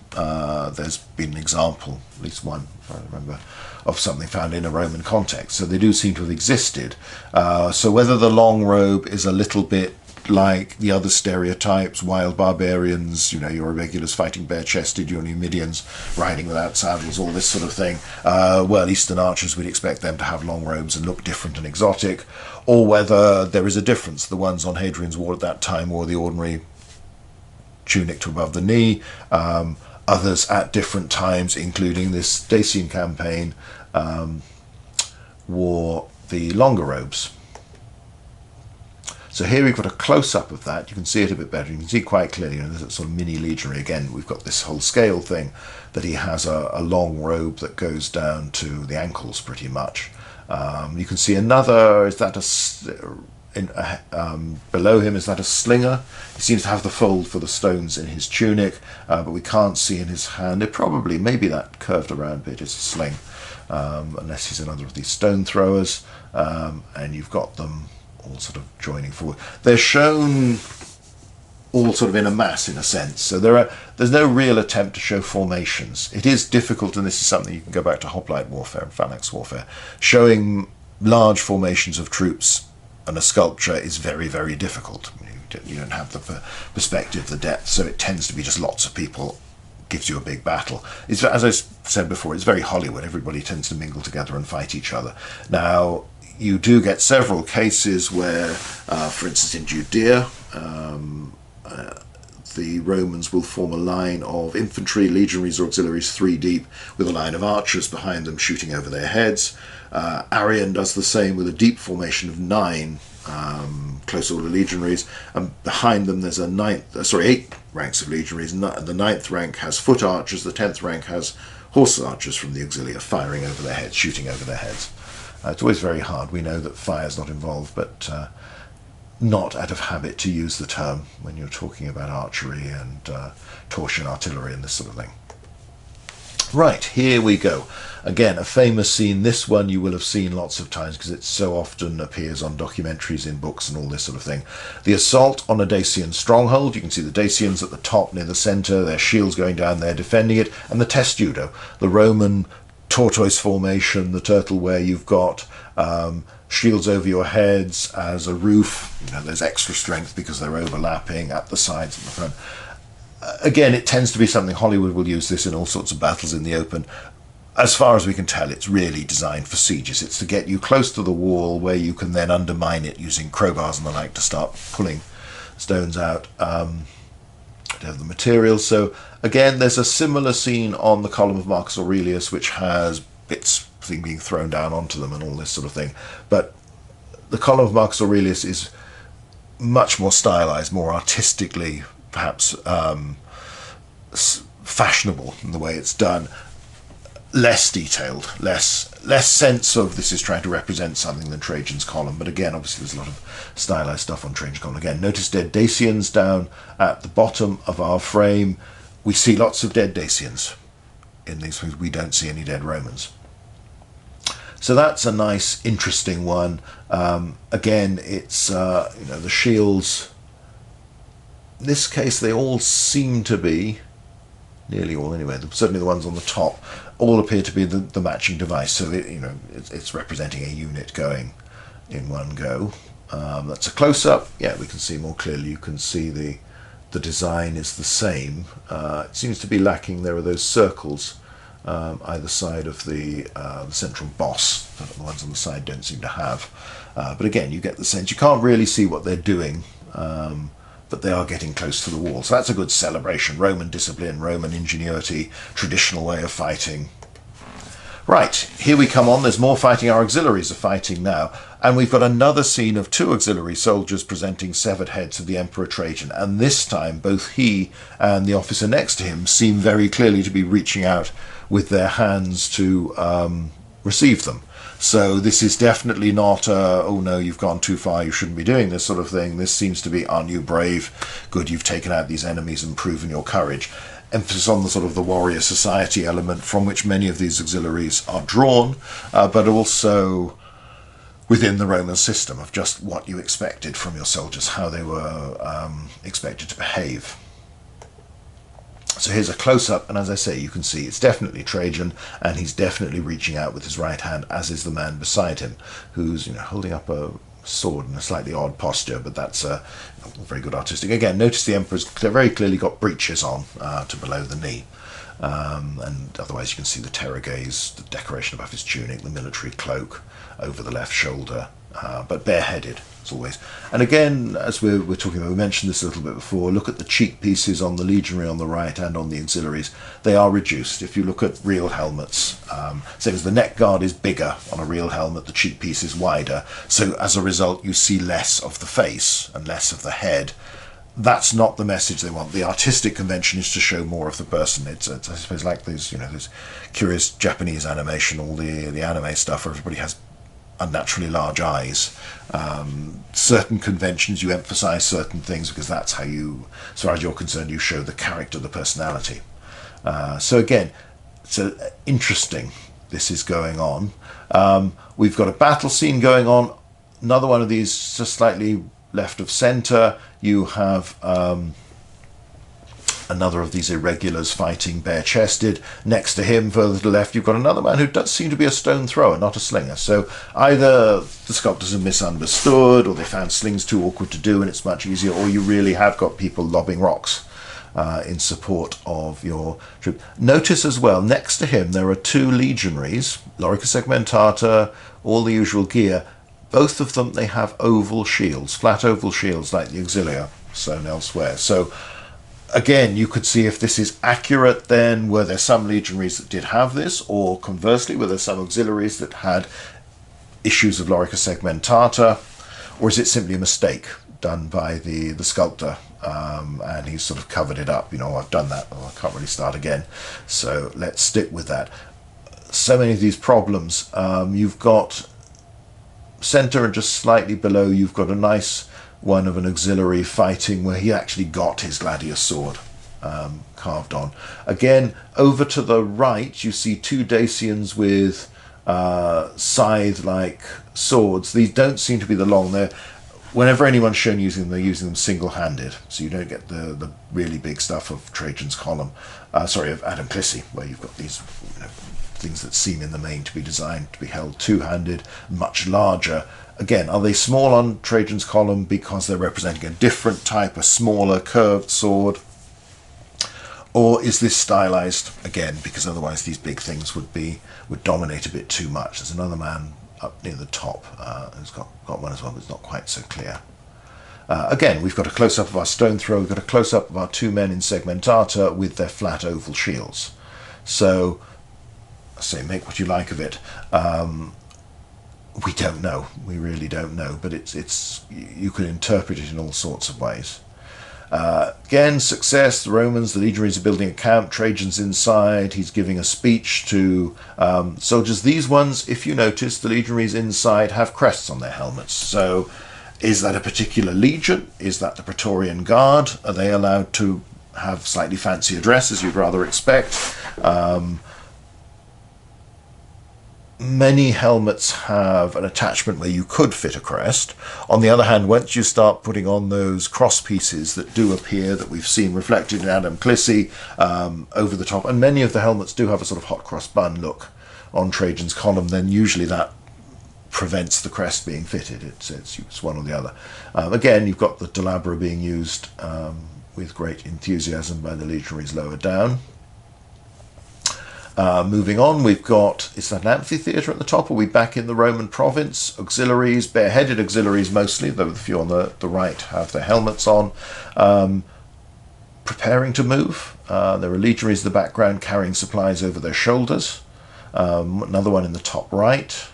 there's been an example, at least one if I remember, of something found in a Roman context, so they do seem to have existed. So whether the long robe is a little bit like the other stereotypes, wild barbarians, your irregulars fighting bare-chested, your Numidians riding without saddles, all this sort of thing, well, Eastern archers, we'd expect them to have long robes and look different and exotic, or whether there is a difference. The ones on Hadrian's Wall at that time wore the ordinary tunic to above the knee, others at different times, including this Dacian campaign, wore the longer robes. So here we've got a close-up of that. You can see it a bit better. You can see quite clearly, there's a sort of mini legionary. Again, we've got this whole scale thing, that he has a long robe that goes down to the ankles pretty much. You can see another, below him, is that a slinger? He seems to have the fold for the stones in his tunic, but we can't see in his hand. It probably, maybe that curved around bit is a sling, unless he's another of these stone throwers. And you've got them all sort of joining forward. They're shown all sort of in a mass, in a sense. So there's no real attempt to show formations. It is difficult, and this is something you can go back to hoplite warfare and phalanx warfare. Showing large formations of troops and a sculpture is very, very difficult. You don't have the perspective, the depth, so it tends to be just lots of people, gives you a big battle. It's, as I said before, it's very Hollywood. Everybody tends to mingle together and fight each other. Now, you do get several cases where, for instance, in Judea, the Romans will form a line of infantry, legionaries or auxiliaries 3 deep, with a line of archers behind them shooting over their heads. Arrian does the same with a deep formation of 9 close order legionaries, and behind them there's 8 ranks of legionaries, and the 9th rank has foot archers, the 10th rank has horse archers from the auxilia firing over their heads, shooting over their heads. It's always very hard. We know that fire's not involved, but not out of habit to use the term when you're talking about archery and torsion artillery and this sort of thing. Right, here we go. Again, a famous scene. This one you will have seen lots of times because it so often appears on documentaries, in books and all this sort of thing. The assault on a Dacian stronghold. You can see the Dacians at the top near the centre, their shields going down there defending it, and the testudo, the Roman tortoise formation, the turtle, where you've got shields over your heads as a roof. There's extra strength because they're overlapping at the sides and the front. Again, it tends to be something Hollywood will use this in all sorts of battles in the open. As far as we can tell, it's really designed for sieges. It's to get you close to the wall where you can then undermine it using crowbars and the like to start pulling stones out to have the material. So again, there's a similar scene on the column of Marcus Aurelius, which has bits being thrown down onto them and all this sort of thing. But the column of Marcus Aurelius is much more stylized, more artistically, perhaps fashionable in the way it's done, less detailed, less sense of this is trying to represent something than Trajan's column. But again, obviously there's a lot of stylized stuff on Trajan's column. Again, notice dead Dacians down at the bottom of our frame. We see lots of dead Dacians in these things. We don't see any dead Romans. So that's a nice, interesting one. Again, it's the shields. In this case, they all seem to be, nearly all anyway, certainly the ones on the top, all appear to be the matching device. So it's representing a unit going in one go. That's a close-up. Yeah, we can see more clearly. You can see the design is the same. It seems to be lacking. There are those circles either side of the central boss that the ones on the side don't seem to have. But again, you get the sense. You can't really see what they're doing, but they are getting close to the wall. So that's a good celebration. Roman discipline, Roman ingenuity, traditional way of fighting. Right, here we come on. There's more fighting. Our auxiliaries are fighting now. And we've got another scene of two auxiliary soldiers presenting severed heads of the Emperor Trajan. And this time, both he and the officer next to him seem very clearly to be reaching out with their hands to receive them. So this is definitely not, oh no, you've gone too far, you shouldn't be doing this sort of thing. This seems to be, aren't you brave? Good, you've taken out these enemies and proven your courage. Emphasis on the sort of the warrior society element from which many of these auxiliaries are drawn, but also within the Roman system of just what you expected from your soldiers, how they were expected to behave. So here's a close-up, and as I say, you can see it's definitely Trajan, and he's definitely reaching out with his right hand, as is the man beside him, who's holding up a sword in a slightly odd posture, but that's very good artistic. Again, notice the Emperor's very clearly got breeches on to below the knee, and otherwise you can see the terror gaze, the decoration above his tunic, the military cloak over the left shoulder, but bareheaded as always. And again, as we're talking about, we mentioned this a little bit before, look at the cheek pieces on the legionary on the right and on the auxiliaries. They are reduced. If you look at real helmets, same as the neck guard is bigger on a real helmet, the cheek piece is wider. So as a result, you see less of the face and less of the head. That's not the message they want. The artistic convention is to show more of the person. It's I suppose like those those curious Japanese animation, all the anime stuff where everybody has unnaturally large eyes. Certain conventions you emphasize certain things because that's how you, as far as you're concerned, you show the character, the personality. So again, so interesting. This is going on. We've got a battle scene going on. Another one of these just slightly left of center. You have another of these irregulars fighting bare-chested. Next to him, further to the left, you've got another man who does seem to be a stone thrower, not a slinger. So either the sculptors have misunderstood, or they found slings too awkward to do and it's much easier, or you really have got people lobbing rocks in support of your troop. Notice as well, next to him there are two legionaries, Lorica Segmentata, all the usual gear. Both of them, they have oval shields, flat oval shields like the auxilia sewn elsewhere. So again, you could see if this is accurate then, were there some legionaries that did have this, or conversely, were there some auxiliaries that had issues of Lorica Segmentata, or is it simply a mistake done by the sculptor, and he's sort of covered it up, I've done that, I can't really start again, so let's stick with that. So many of these problems, you've got center and just slightly below, you've got a nice one of an auxiliary fighting where he actually got his gladius sword carved on. Again, over to the right, you see two Dacians with scythe-like swords. These don't seem to be the long. Whenever anyone's shown using them, they're using them single-handed, so you don't get the really big stuff of Trajan's column. Of Adam Clissi, where you've got these things that seem in the main to be designed to be held two-handed, much larger. Again, are they small on Trajan's column because they're representing a different type, a smaller curved sword? Or is this stylized, again, because otherwise these big things would dominate a bit too much? There's another man up near the top who's got one as well, but it's not quite so clear. Again, we've got a close-up of our stone thrower, we've got a close-up of our two men in Segmentata with their flat oval shields. So, I say, make what you like of it. We don't know. We really don't know. But it's you can interpret it in all sorts of ways. Again, success. The Romans, the legionaries are building a camp. Trajan's inside. He's giving a speech to soldiers. These ones, if you notice, the legionaries inside have crests on their helmets. So is that a particular legion? Is that the Praetorian Guard? Are they allowed to have slightly fancier dress, as you'd rather expect? Many helmets have an attachment where you could fit a crest. On the other hand, once you start putting on those cross pieces that do appear, that we've seen reflected in Adam Clissi over the top, and many of the helmets do have a sort of hot cross bun look on Trajan's column, then usually that prevents the crest being fitted. It's one or the other. Again, you've got the delabra being used with great enthusiasm by the legionaries lower down. Moving on, we've got, is that an amphitheatre at the top? Are we back in the Roman province? Auxiliaries, bareheaded auxiliaries mostly, though the few on the right have their helmets on. Preparing to move. There are legionaries in the background carrying supplies over their shoulders. Another one in the top right.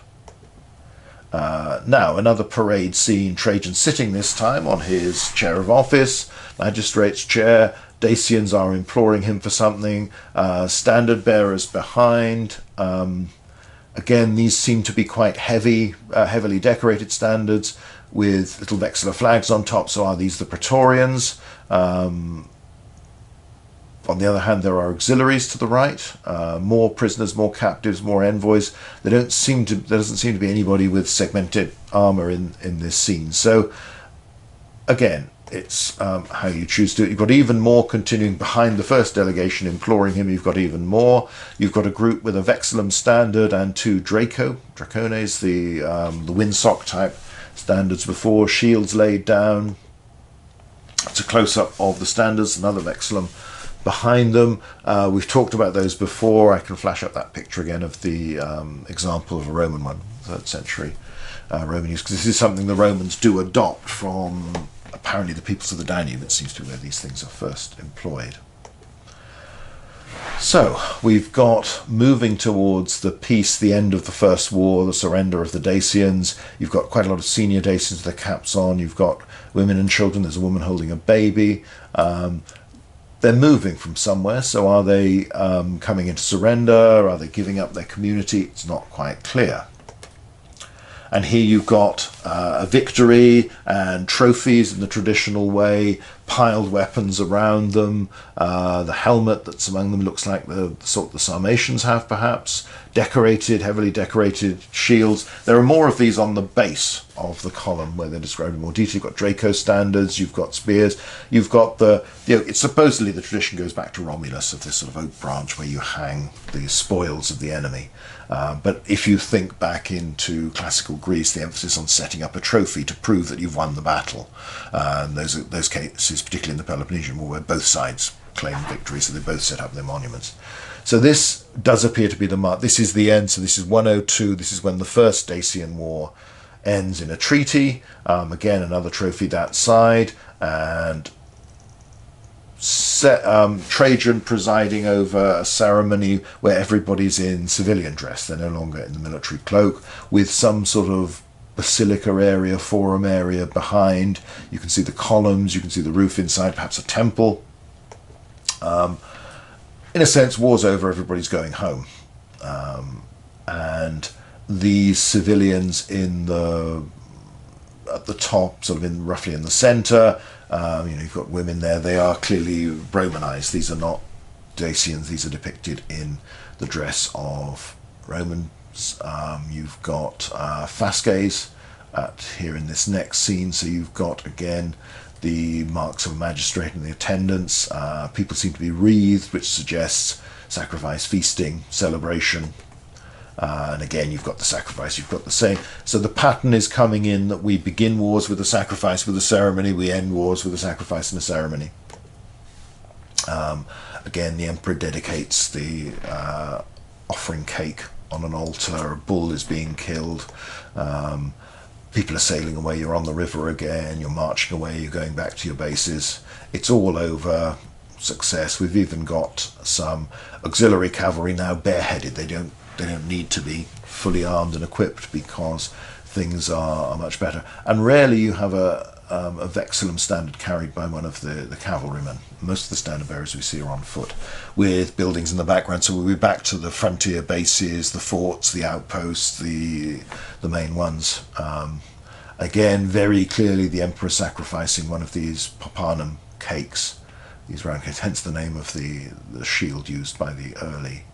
Now, another parade scene, Trajan sitting this time on his chair of office, magistrate's chair. Dacians are imploring him for something. Standard bearers behind. Again, these seem to be quite heavily decorated standards with little vexillor flags on top. So are these the Praetorians? On the other hand, there are auxiliaries to the right. More prisoners, more captives, more envoys. There doesn't seem to be anybody with segmented armor in this scene. So again, it's how you choose to do it. You've got even more continuing behind the first delegation, imploring him. You've got even more. You've got a group with a vexillum standard and two dracones, the windsock type standards before, shields laid down. It's a close-up of the standards, another vexillum behind them. We've talked about those before. I can flash up that picture again of the example of a Roman one, 3rd century Roman use, because this is something the Romans do adopt from apparently the peoples of the Danube. It seems to be where these things are first employed. So we've got, moving towards the peace, the end of the First War, the surrender of the Dacians. You've got quite a lot of senior Dacians with their caps on. You've got women and children. There's a woman holding a baby. They're moving from somewhere. So are they coming into surrender? Are they giving up their community? It's not quite clear. And here you've got a victory and trophies in the traditional way, piled weapons around them. The helmet that's among them looks like the sort the Sarmatians have, perhaps. Decorated, heavily decorated shields. There are more of these on the base of the column where they're described in more detail. You've got Draco standards, you've got spears, you've got it's supposedly, the tradition goes back to Romulus, of this sort of oak branch where you hang the spoils of the enemy. But if you think back into classical Greece, the emphasis on setting up a trophy to prove that you've won the battle. And those cases, particularly in the Peloponnesian War, where both sides claimed victory, so they both set up their monuments. So this does appear to be the mark. This is the end. So this is 102. This is when the First Dacian War ends in a treaty. Again, another trophy that side. And Trajan presiding over a ceremony where everybody's in civilian dress. They're no longer in the military cloak, with some sort of basilica area, forum area behind. You can see the columns, you can see the roof inside, perhaps a temple. In a sense, war's over, everybody's going home. And these civilians at the top, sort of roughly in the centre, you've got women there. They are clearly Romanized. These are not Dacians. These are depicted in the dress of Romans. You've got fasces here in this next scene. So you've got, again, the marks of a magistrate and the attendants. People seem to be wreathed, which suggests sacrifice, feasting, celebration. And again, you've got the sacrifice, you've got the same. So the pattern is coming in that we begin wars with a sacrifice, with a ceremony. We end wars with a sacrifice and a ceremony. Again, the emperor dedicates the offering cake on an altar. A bull is being killed. People are sailing away. You're on the river again. You're marching away. You're going back to your bases. It's all over. Success. We've even got some auxiliary cavalry now bareheaded. They don't need to be fully armed and equipped because things are much better. And rarely you have a vexillum standard carried by one of the cavalrymen. Most of the standard bearers we see are on foot, with buildings in the background. So we'll be back to the frontier bases, the forts, the outposts, the main ones. Again, very clearly the emperor sacrificing one of these Papanum cakes, these round cakes, hence the name of the shield used by the early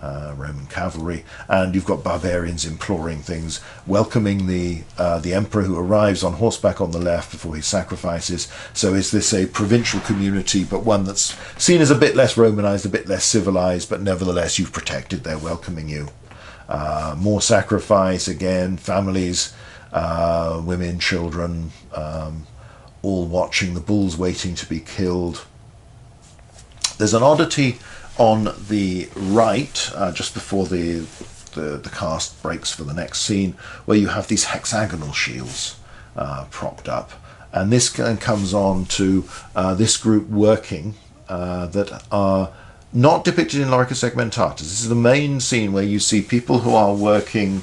Roman cavalry. And you've got barbarians imploring things, welcoming the emperor, who arrives on horseback on the left before he sacrifices. So is this a provincial community, but one that's seen as a bit less Romanized, a bit less civilized, but nevertheless you've protected, they're welcoming you. More sacrifice, again, families, women, children, all watching, the bulls waiting to be killed. There's an oddity on the right, just before the cast breaks for the next scene, where you have these hexagonal shields propped up. And this comes on to this group working that are not depicted in Lorica Segmentatus. This is the main scene where you see people who are working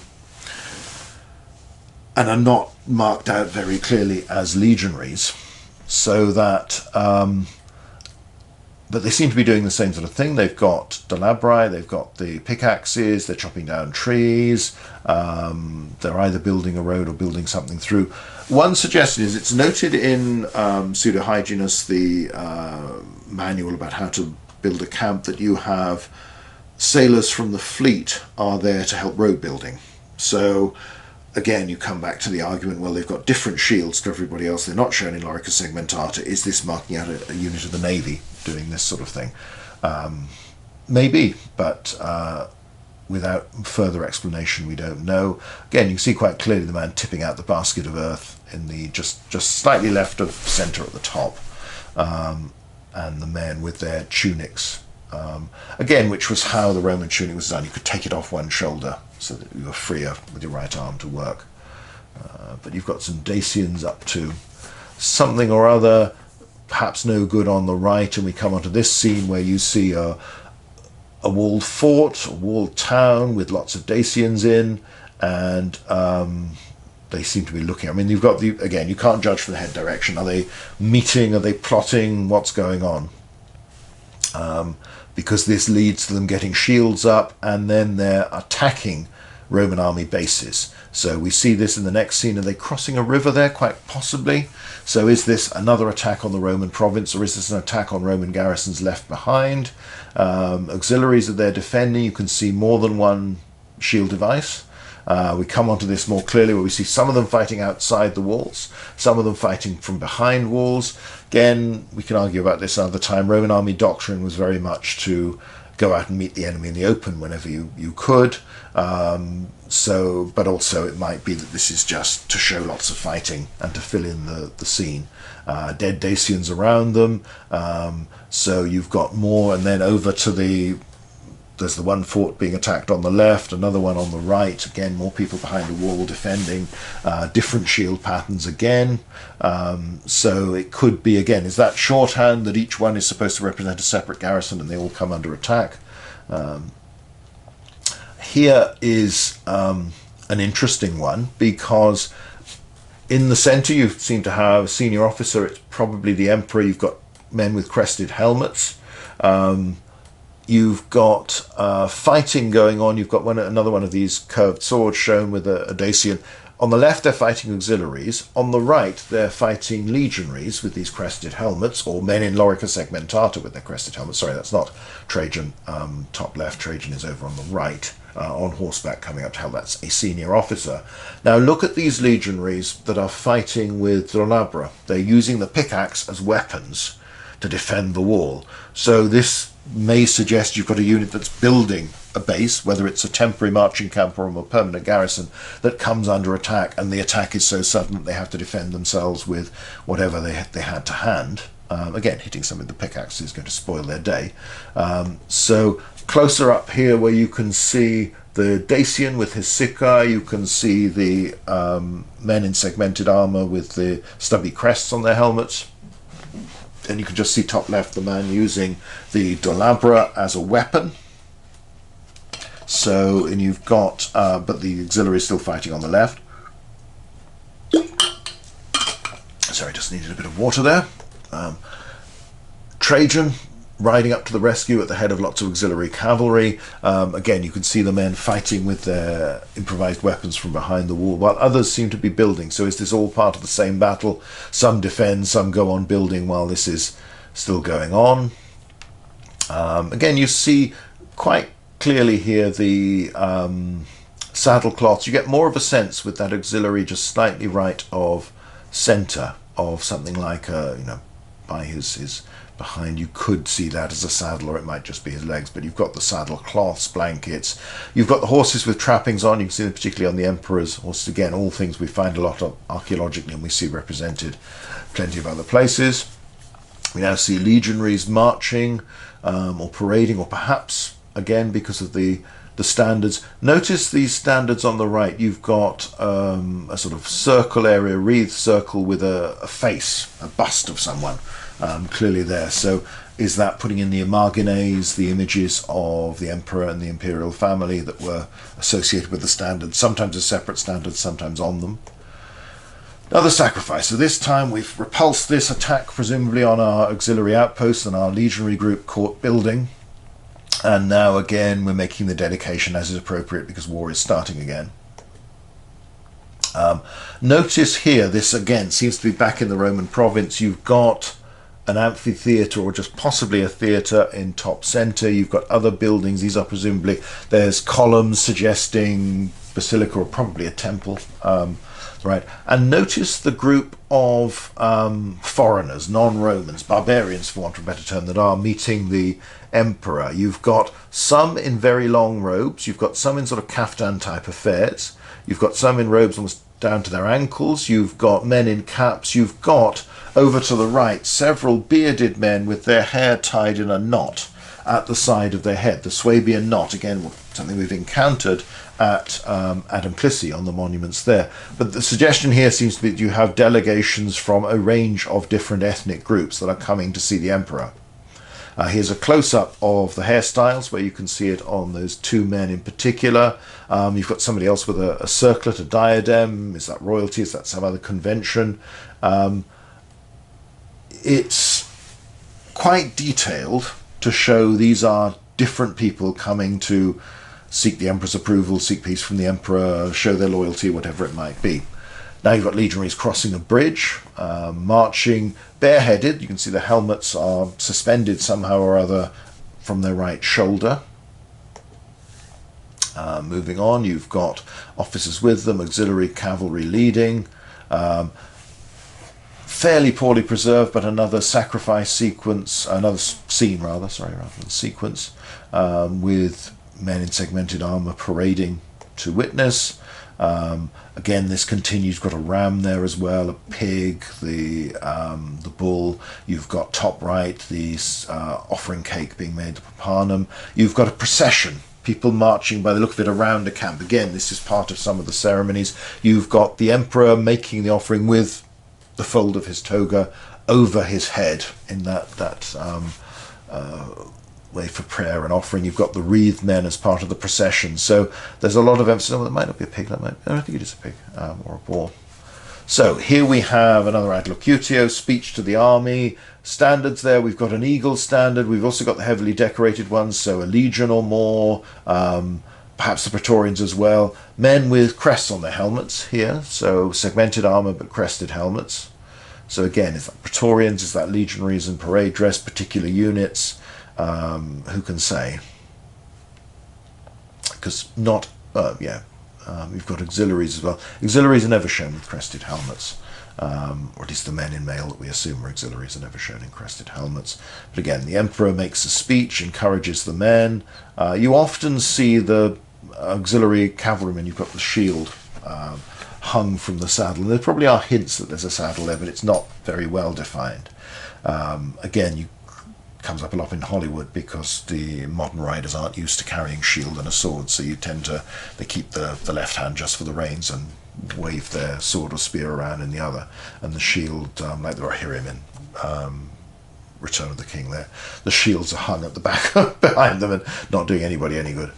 and are not marked out very clearly as legionaries, so that but they seem to be doing the same sort of thing. They've got dolabri, they've got the pickaxes, they're chopping down trees, they're either building a road or building something through. One suggestion is, it's noted in Pseudo Hyginus, the manual about how to build a camp, that you have sailors from the fleet are there to help road building. So again, you come back to the argument, well, they've got different shields to everybody else, they're not shown in Lorica Segmentata. Is this marking out a unit of the Navy doing this sort of thing? Maybe, but without further explanation, we don't know. Again, you can see quite clearly the man tipping out the basket of earth in the just slightly left of centre at the top, and the men with their tunics. Again, which was how the Roman tunic was done. You could take it off one shoulder so that you were freer with your right arm to work. But you've got some Dacians up to something or other, perhaps no good on the right, and we come onto this scene where you see a walled fort, a walled town with lots of Dacians in, and they seem to be looking. I mean, you've got again, you can't judge from the head direction. Are they meeting? Are they plotting? What's going on? Because this leads to them getting shields up, and then they're attacking Roman army bases. So we see this in the next scene. Are they crossing a river there? Quite possibly. So is this another attack on the Roman province, or is this an attack on Roman garrisons left behind? Auxiliaries that they're defending, you can see more than one shield device. We come onto this more clearly, where we see some of them fighting outside the walls, some of them fighting from behind walls. Again, we can argue about this another time. Roman army doctrine was very much to go out and meet the enemy in the open whenever you could. But also it might be that this is just to show lots of fighting and to fill in the scene. Dead Dacians around them. So you've got more, and then over to there's the one fort being attacked on the left, another one on the right. Again, more people behind the wall defending, different shield patterns again. So it could be, again, is that shorthand that each one is supposed to represent a separate garrison and they all come under attack? Here is an interesting one, because in the center you seem to have a senior officer. It's probably the emperor. You've got men with crested helmets. You've got fighting going on. You've got another one of these curved swords shown with a Dacian. On the left, they're fighting auxiliaries. On the right, they're fighting legionaries with these crested helmets, or men in Lorica Segmentata with their crested helmets. Sorry, that's not Trajan. Top left, Trajan is over on the right, on horseback coming up to help. That's a senior officer. Now look at these legionaries that are fighting with Dolabra. They're using the pickaxe as weapons to defend the wall. So this may suggest you've got a unit that's building a base, whether it's a temporary marching camp or a more permanent garrison, that comes under attack, and the attack is so sudden that they have to defend themselves with whatever they had to hand. Again, hitting something with the pickaxe is going to spoil their day. So closer up here, where you can see the Dacian with his sicae, you can see the men in segmented armour with the stubby crests on their helmets. And you can just see top left the man using the dolabra as a weapon. So, and you've got, but the auxiliary is still fighting on the left. Sorry, just needed a bit of water there. Trajan riding up to the rescue at the head of lots of auxiliary cavalry. Again, you can see the men fighting with their improvised weapons from behind the wall, while others seem to be building. So is this all part of the same battle? Some defend, some go on building while this is still going on. Again, you see quite clearly here the saddle cloths. You get more of a sense with that auxiliary just slightly right of centre of something like by his behind. You could see that as a saddle, or it might just be his legs, but you've got the saddle cloths, blankets. You've got the horses with trappings on. You can see them particularly on the emperor's horses. Again, all things we find a lot of archaeologically, and we see represented plenty of other places. We now see legionaries marching or parading, or perhaps again because of the standards. Notice these standards on the right. You've got a sort of circle area, wreathed circle with a face, a bust of someone clearly there. So is that putting in the imagines, the images of the emperor and the imperial family that were associated with the standards, sometimes as separate standards, sometimes on them? Another sacrifice. So this time we've repulsed this attack, presumably on our auxiliary outpost and our legionary group court building. And now again we're making the dedication as is appropriate because war is starting again. Notice here, this again seems to be back in the Roman province. You've got an amphitheatre, or just possibly a theatre in top centre. You've got other buildings. These are presumably, there's columns suggesting basilica or probably a temple. Right, and notice the group of foreigners, non-Romans, barbarians for want of a better term, that are meeting the emperor. You've got some in very long robes, you've got some in sort of kaftan type affairs, you've got some in robes almost down to their ankles, you've got men in caps, you've got over to the right several bearded men with their hair tied in a knot at the side of their head, the Swabian knot, again something we've encountered at Adam Clissi on the monuments there. But the suggestion here seems to be that you have delegations from a range of different ethnic groups that are coming to see the emperor. Here's a close-up of the hairstyles where you can see it on those two men in particular. You've got somebody else with a circlet, a diadem. Is that royalty? Is that some other convention? It's quite detailed to show these are different people coming to seek the emperor's approval, seek peace from the emperor, show their loyalty, whatever it might be. Now you've got legionaries crossing a bridge, marching bareheaded. You can see the helmets are suspended somehow or other from their right shoulder. Moving on, you've got officers with them, auxiliary cavalry leading. Fairly poorly preserved, but another sacrifice sequence, another scene rather, rather than sequence, with men in segmented armour parading to witness. Again, this continues. You've got a ram there as well, a pig, the bull. You've got top right the offering cake being made, the papanum. You've got a procession, people marching by the look of it around a camp. Again, this is part of some of the ceremonies. You've got the emperor making the offering with the fold of his toga over his head in that way for prayer and offering. You've got the wreathed men as part of the procession. So there's a lot of emphasis. Oh, that might not be a pig. I don't think it is a pig or a boar. So here we have another ad locutio, speech to the army. Standards there. We've got an eagle standard. We've also got the heavily decorated ones, so a legion or more. Perhaps the Praetorians as well. Men with crests on their helmets here, so segmented armour but crested helmets. So again, is that Praetorians, is that legionaries in parade dress, particular units? Who can say? Because not, we've got auxiliaries as well. Auxiliaries are never shown with crested helmets, or at least the men in mail that we assume are auxiliaries are never shown in crested helmets. But again, the emperor makes a speech, encourages the men. You often see the auxiliary cavalrymen, you've got the shield hung from the saddle. And there probably are hints that there's a saddle there, but it's not very well defined. Again, you comes up a lot in Hollywood because the modern riders aren't used to carrying shield and a sword, so you tend to, they keep the left hand just for the reins and wave their sword or spear around in the other, and the shield, like the Rohirrim in Return of the King there. The shields are hung at the back behind them and not doing anybody any good.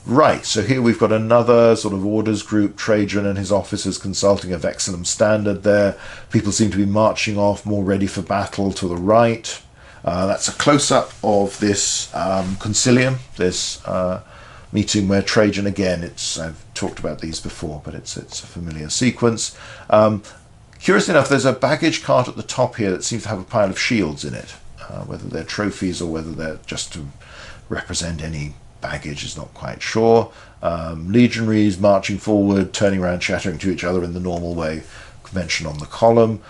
Right, so here we've got another sort of orders group, Trajan and his officers consulting a vexillum standard there. People seem to be marching off, more ready for battle to the right. That's a close-up of this concilium, this meeting where Trajan, again, I've talked about these before, but it's a familiar sequence. Curiously enough, there's a baggage cart at the top here that seems to have a pile of shields in it. Whether they're trophies or whether they're just to represent any baggage is not quite sure. Legionaries marching forward, turning around, chattering to each other in the normal way, convention on the column.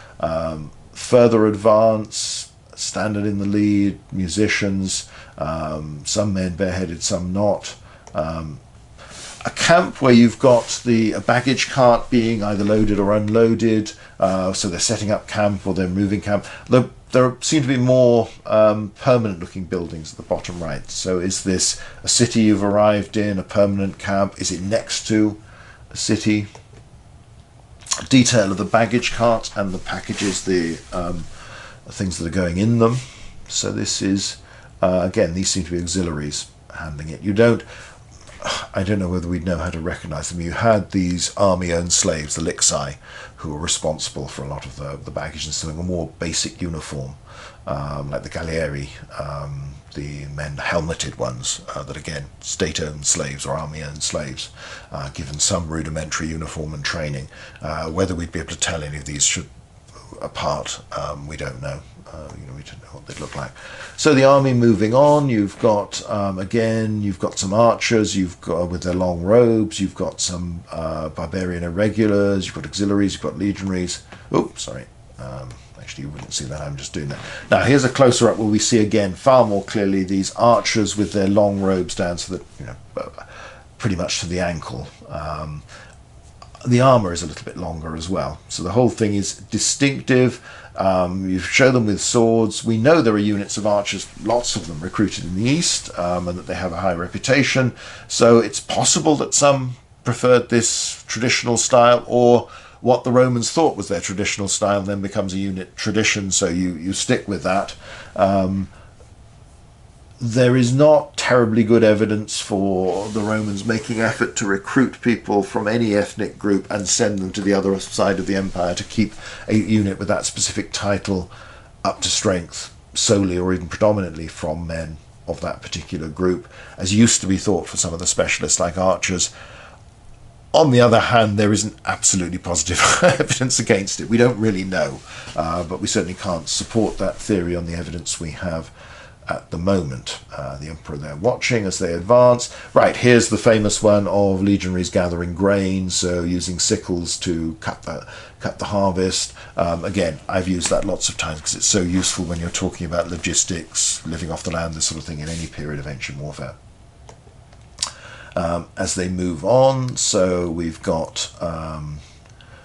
Further advance, standard in the lead, musicians, some men bareheaded, some not. A camp where you've got a baggage cart being either loaded or unloaded, so they're setting up camp or they're moving camp. There seem to be more permanent looking buildings at the bottom right. So is this a city you've arrived in, a permanent camp? Is it next to a city? Detail of the baggage cart and the packages, the things that are going in them. So this is, again, these seem to be auxiliaries handling it. I don't know whether we'd know how to recognise them. You had these army-owned slaves, the Lixi, who were responsible for a lot of the baggage and selling a more basic uniform, like the Gallieri, the men helmeted ones, that again, state-owned slaves or army-owned slaves, given some rudimentary uniform and training. Whether we'd be able to tell any of these apart, we don't know. We don't know what they'd look like. So the army moving on, you've got, again, you've got some archers, you've got, with their long robes, you've got some barbarian irregulars, you've got auxiliaries, you've got legionaries. Oh, sorry. Actually, you wouldn't see that, I'm just doing that. Now, here's a closer up where we see, again, far more clearly these archers with their long robes down to the, pretty much to the ankle. The armour is a little bit longer as well. So the whole thing is distinctive. You show them with swords. We know there are units of archers, lots of them recruited in the east, and that they have a high reputation. So it's possible that some preferred this traditional style, or what the Romans thought was their traditional style then becomes a unit tradition, so you stick with that. There is not terribly good evidence for the Romans making effort to recruit people from any ethnic group and send them to the other side of the empire to keep a unit with that specific title up to strength solely or even predominantly from men of that particular group, as used to be thought for some of the specialists like archers. On the other hand, there isn't absolutely positive evidence against it. We don't really know, but we certainly can't support that theory on the evidence we have at the moment. The emperor there watching as they advance. Right, here's the famous one of legionaries gathering grain, so using sickles to cut the harvest. Again, I've used that lots of times because it's so useful when you're talking about logistics, living off the land, this sort of thing in any period of ancient warfare. As they move on, so we've got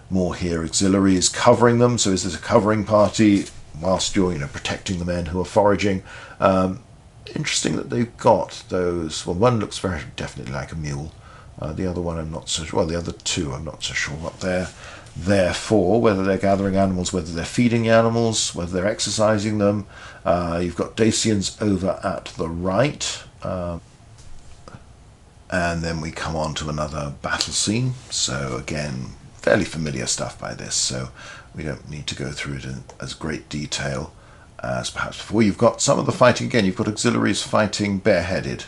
more here, auxiliaries covering them. So is this a covering party whilst you're protecting the men who are foraging? Interesting that they've got those. Well, one looks very definitely like a mule. The other one I'm not so sure. Well, the other two I'm not so sure what they're there for, whether they're gathering animals, whether they're feeding the animals, whether they're exercising them. You've got Dacians over at the right. And then we come on to another battle scene. So again, fairly familiar stuff by this, so we don't need to go through it in as great detail as perhaps before. You've got some of the fighting, again, you've got auxiliaries fighting bareheaded.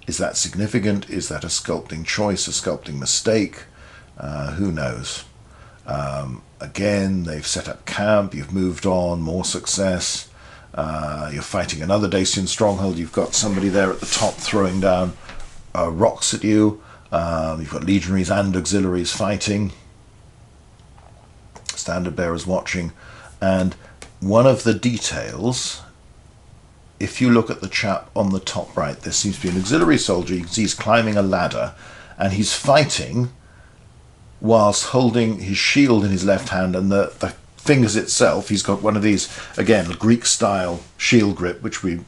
Is that significant? Is that a sculpting choice, a sculpting mistake? Who knows? Again, they've set up camp, you've moved on, more success. You're fighting another Dacian stronghold. You've got somebody there at the top throwing down rocks at you. You've got legionaries and auxiliaries fighting. Standard bearers watching. And one of the details, if you look at the chap on the top right, there seems to be an auxiliary soldier. You can see he's climbing a ladder and he's fighting whilst holding his shield in his left hand, and the fingers itself, he's got one of these, again, Greek style shield grip, which we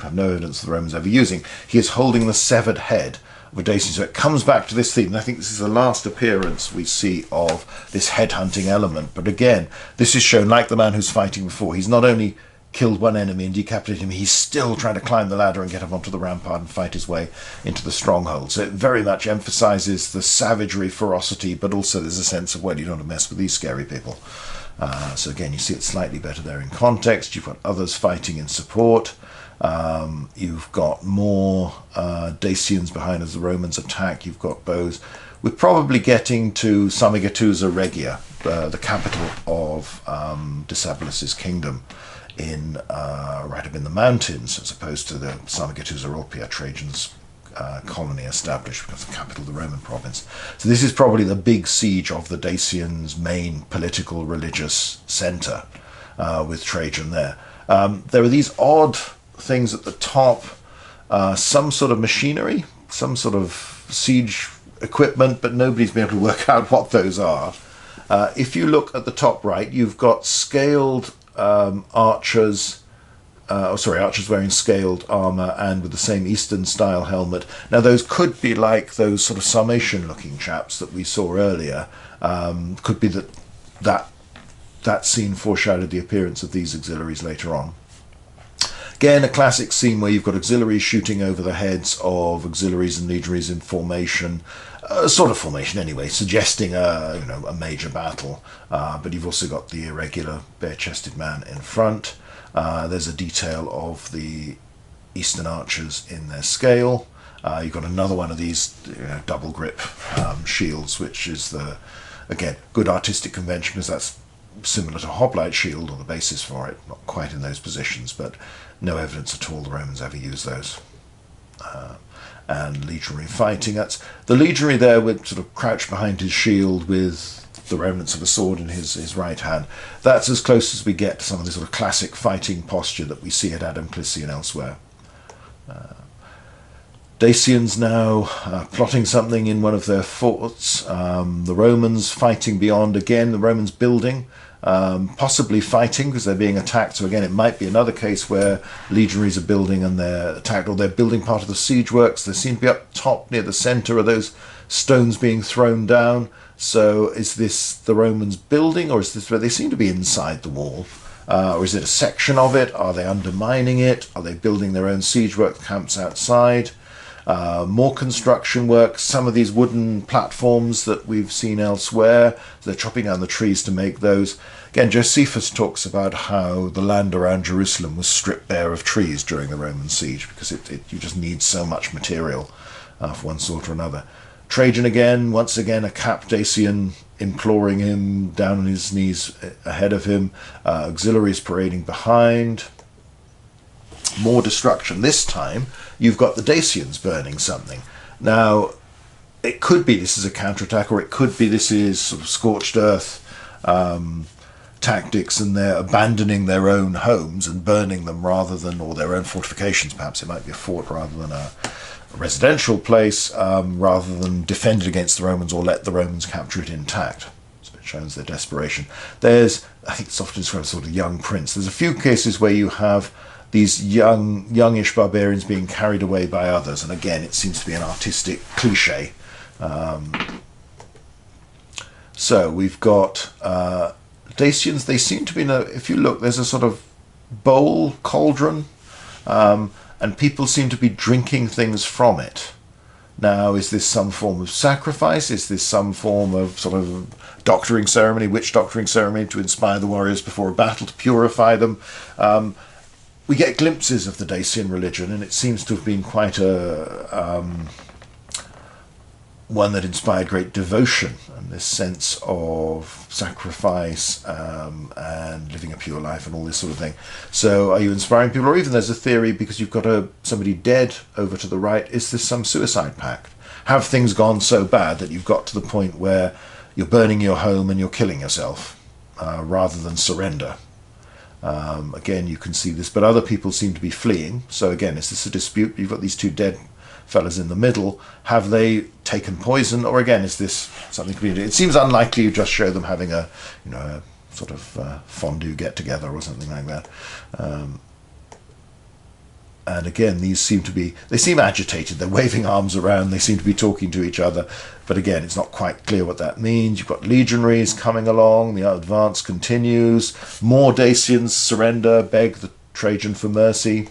have no evidence of the Romans ever using. He is holding the severed head of a Dacian. So it comes back to this theme, and I think this is the last appearance we see of this headhunting element. But again, this is shown like the man who's fighting before. He's not only killed one enemy and decapitated him, he's still trying to climb the ladder and get up onto the rampart and fight his way into the stronghold. So it very much emphasizes the savagery, ferocity, but also there's a sense of, well, you don't want to mess with these scary people. So again, you see it slightly better there in context. You've got others fighting in support. You've got more Dacians behind as the Romans attack. You've got bows. We're probably getting to Samigatusa Regia, the capital of Decebalus' kingdom, in right up in the mountains, as opposed to the Samigatusa Orpia, Trajan's colony established, because the capital of the Roman province. So this is probably the big siege of the Dacians' main political religious centre, with Trajan there. There are these odd things at the top, some sort of machinery, some sort of siege equipment, but nobody's been able to work out what those are. If you look at the top right, you've got scaled archers, archers wearing scaled armour and with the same Eastern style helmet. Now those could be like those sort of Sarmatian looking chaps that we saw earlier. Could be that scene foreshadowed the appearance of these auxiliaries later on. Again, a classic scene where you've got auxiliaries shooting over the heads of auxiliaries and legionaries in formation, sort of formation anyway, suggesting a major battle. But you've also got the irregular bare-chested man in front. There's a detail of the Eastern archers in their scale. You've got another one of these double grip shields, which is again, good artistic convention, because that's similar to hoplite shield, or the basis for it, not quite in those positions, but no evidence at all the Romans ever used those. And legionary fighting, that's the legionary there would sort of crouch behind his shield with the remnants of a sword in his right hand. That's as close as we get to some of the sort of classic fighting posture that we see at Adam Clissi and elsewhere. Dacians now plotting something in one of their forts. The Romans fighting beyond, again, the Romans building, possibly fighting because they're being attacked. So again, it might be another case where legionaries are building and they're attacked, or they're building part of the siege works. They seem to be up top near the centre of those stones being thrown down. So is this the Romans building, or is this where they seem to be inside the wall? Or is it a section of it? Are they undermining it? Are they building their own siege work camps outside? More construction work, some of these wooden platforms that we've seen elsewhere, they're chopping down the trees to make those. Again, Josephus talks about how the land around Jerusalem was stripped bare of trees during the Roman siege, because you just need so much material for one sort or another. Trajan again, once again, a capped Dacian imploring him down on his knees ahead of him, auxiliaries parading behind. More destruction. This time you've got the Dacians burning something. Now it could be this is a counterattack, or it could be this is sort of scorched earth tactics, and they're abandoning their own homes and burning them rather than, or their own fortifications. Perhaps it might be a fort rather than a residential place, rather than defend it against the Romans or let the Romans capture it intact. So it shows their desperation. I think it's often described as sort of young prince. There's a few cases where you have these youngish barbarians being carried away by others, and again it seems to be an artistic cliche. So we've got Dacians. They seem to be, if you look, there's a sort of bowl, cauldron, and people seem to be drinking things from it. Now, is this some form of sacrifice? Is this some form of sort of doctoring ceremony, witch doctoring ceremony, to inspire the warriors before a battle, to purify them? We get glimpses of the Dacian religion, and it seems to have been quite one that inspired great devotion and this sense of sacrifice and living a pure life and all this sort of thing. So are you inspiring people? Or even there's a theory, because you've got somebody dead over to the right, is this some suicide pact? Have things gone so bad that you've got to the point where you're burning your home and you're killing yourself rather than surrender? Again, you can see this, but other people seem to be fleeing. So again, is this a dispute? You've got these two dead fellas in the middle. Have they taken poison, or again, is this something to do? It seems unlikely you just show them having a sort of fondue get together or something like that. And again, they seem agitated. They're waving arms around. They seem to be talking to each other. But again, it's not quite clear what that means. You've got legionaries coming along. The advance continues. More Dacians surrender, beg Trajan for mercy.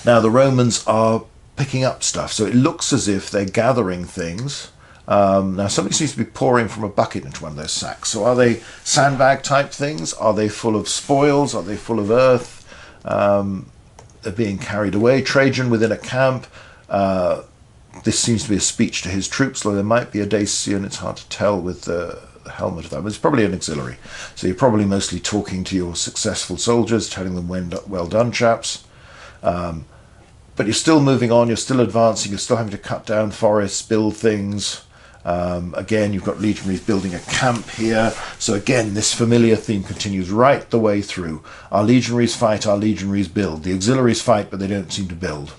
Now the Romans are picking up stuff, so it looks as if they're gathering things. Now somebody seems to be pouring from a bucket into one of those sacks. So are they sandbag type things? Are they full of spoils? Are they full of earth? They're being carried away. Trajan within a camp. This seems to be a speech to his troops, though there might be a Dacian. It's hard to tell with the helmet of that, but it's probably an auxiliary. So you're probably mostly talking to your successful soldiers, telling them well done, chaps. But you're still moving on, you're still advancing, you're still having to cut down forests, build things. Again, you've got legionaries building a camp here. So again, this familiar theme continues right the way through. Our legionaries fight, our legionaries build. The auxiliaries fight, but they don't seem to build.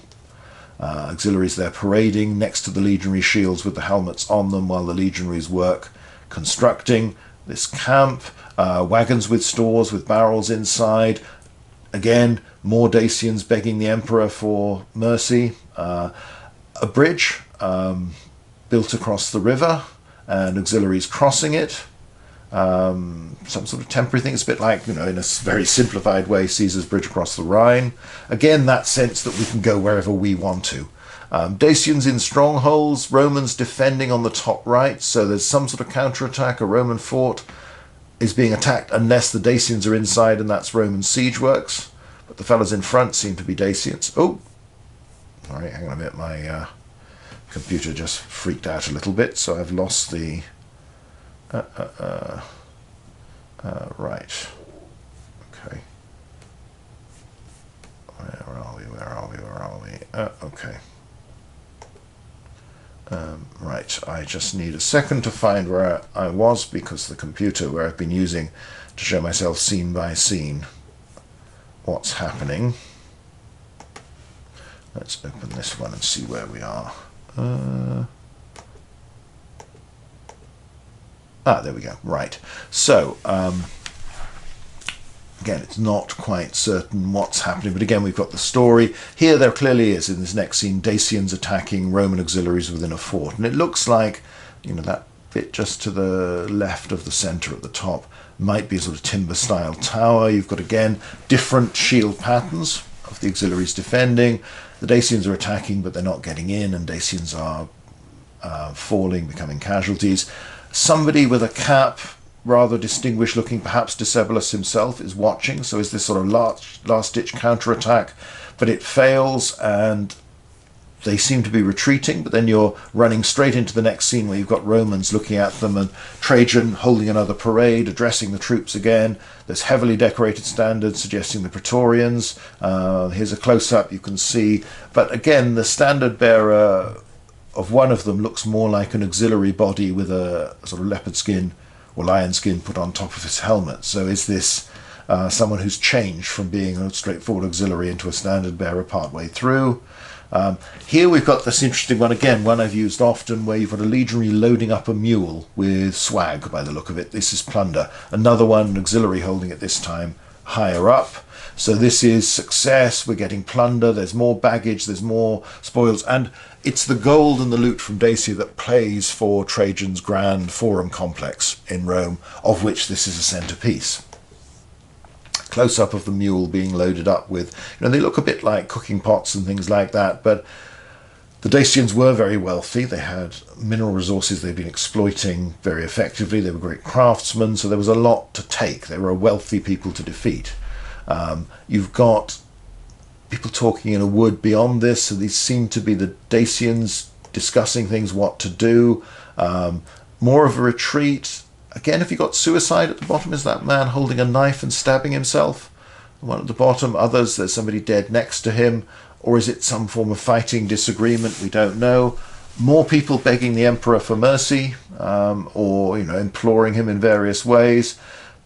Auxiliaries there parading next to the legionary shields with the helmets on them while the legionaries work constructing this camp. Wagons with stores with barrels inside. Again, more Dacians begging the emperor for mercy. A bridge built across the river and auxiliaries crossing it. Some sort of temporary thing. It's a bit like, in a very simplified way, Caesar's bridge across the Rhine. Again, that sense that we can go wherever we want to. Dacians in strongholds, Romans defending on the top right, so there's some sort of counterattack. A Roman fort is being attacked unless the Dacians are inside, and that's Roman siege works. But the fellas in front seem to be Dacians. Oh, all right, hang on a minute. My computer just freaked out a little bit, so I've lost the... right. Okay. Where are we? Okay. Right, I just need a second to find where I was, because the computer where I've been using to show myself scene by scene what's happening. Let's open this one and see where we are. There we go. Right. So, again, it's not quite certain what's happening, but again, we've got the story. Here there clearly is, in this next scene, Dacians attacking Roman auxiliaries within a fort. And it looks like, that bit just to the left of the centre at the top might be a sort of timber-style tower. You've got, again, different shield patterns of the auxiliaries defending. The Dacians are attacking, but they're not getting in, and Dacians are falling, becoming casualties. Somebody with a cap, rather distinguished looking, perhaps Decebalus himself, is watching. So is this sort of last-ditch counterattack, but it fails and they seem to be retreating, but then you're running straight into the next scene where you've got Romans looking at them and Trajan holding another parade, addressing the troops again. There's heavily decorated standards suggesting the Praetorians. Here's a close-up, you can see. But again, the standard bearer of one of them looks more like an auxiliary body with a sort of leopard skin or lion skin put on top of his helmet. So is this someone who's changed from being a straightforward auxiliary into a standard bearer partway through? Here we've got this interesting one, again, one I've used often, where you've got a legionary loading up a mule with swag by the look of it. This is plunder. Another one, an auxiliary holding it this time higher up. So this is success, we're getting plunder, there's more baggage, there's more spoils, and it's the gold and the loot from Dacia that plays for Trajan's grand forum complex in Rome, of which this is a centerpiece. Close-up of the mule being loaded up with, they look a bit like cooking pots and things like that, but the Dacians were very wealthy. They had mineral resources they've been exploiting very effectively. They were great craftsmen, so there was a lot to take. They were a wealthy people to defeat. You've got people talking in a wood beyond this, so these seem to be the Dacians discussing things, what to do. More of a retreat. Again, have you got suicide at the bottom? Is that man holding a knife and stabbing himself? One at the bottom, others, there's somebody dead next to him. Or is it some form of fighting disagreement? We don't know. More people begging the emperor for mercy, or imploring him in various ways.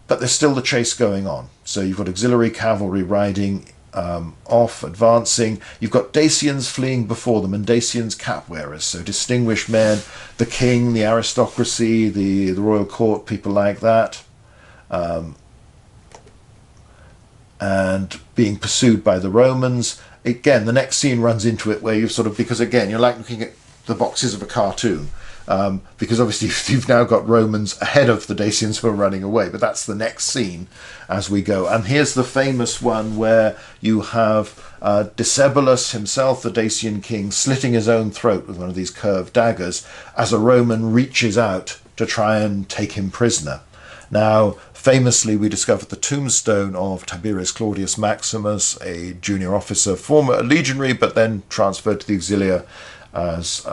But there's still the chase going on. So you've got auxiliary cavalry riding off, advancing. You've got Dacians fleeing before them, and Dacians cap wearers, so distinguished men, the king, the aristocracy, the royal court, people like that, and being pursued by the Romans. Again, the next scene runs into it where you've because again, you're like looking at the boxes of a cartoon. because obviously you've now got Romans ahead of the Dacians who are running away, but that's the next scene as we go. And here's the famous one where you have Decebalus himself, the Dacian king, slitting his own throat with one of these curved daggers as a Roman reaches out to try and take him prisoner. Now, famously, we discovered the tombstone of Tiberius Claudius Maximus, a junior officer, former legionary, but then transferred to the Auxilia as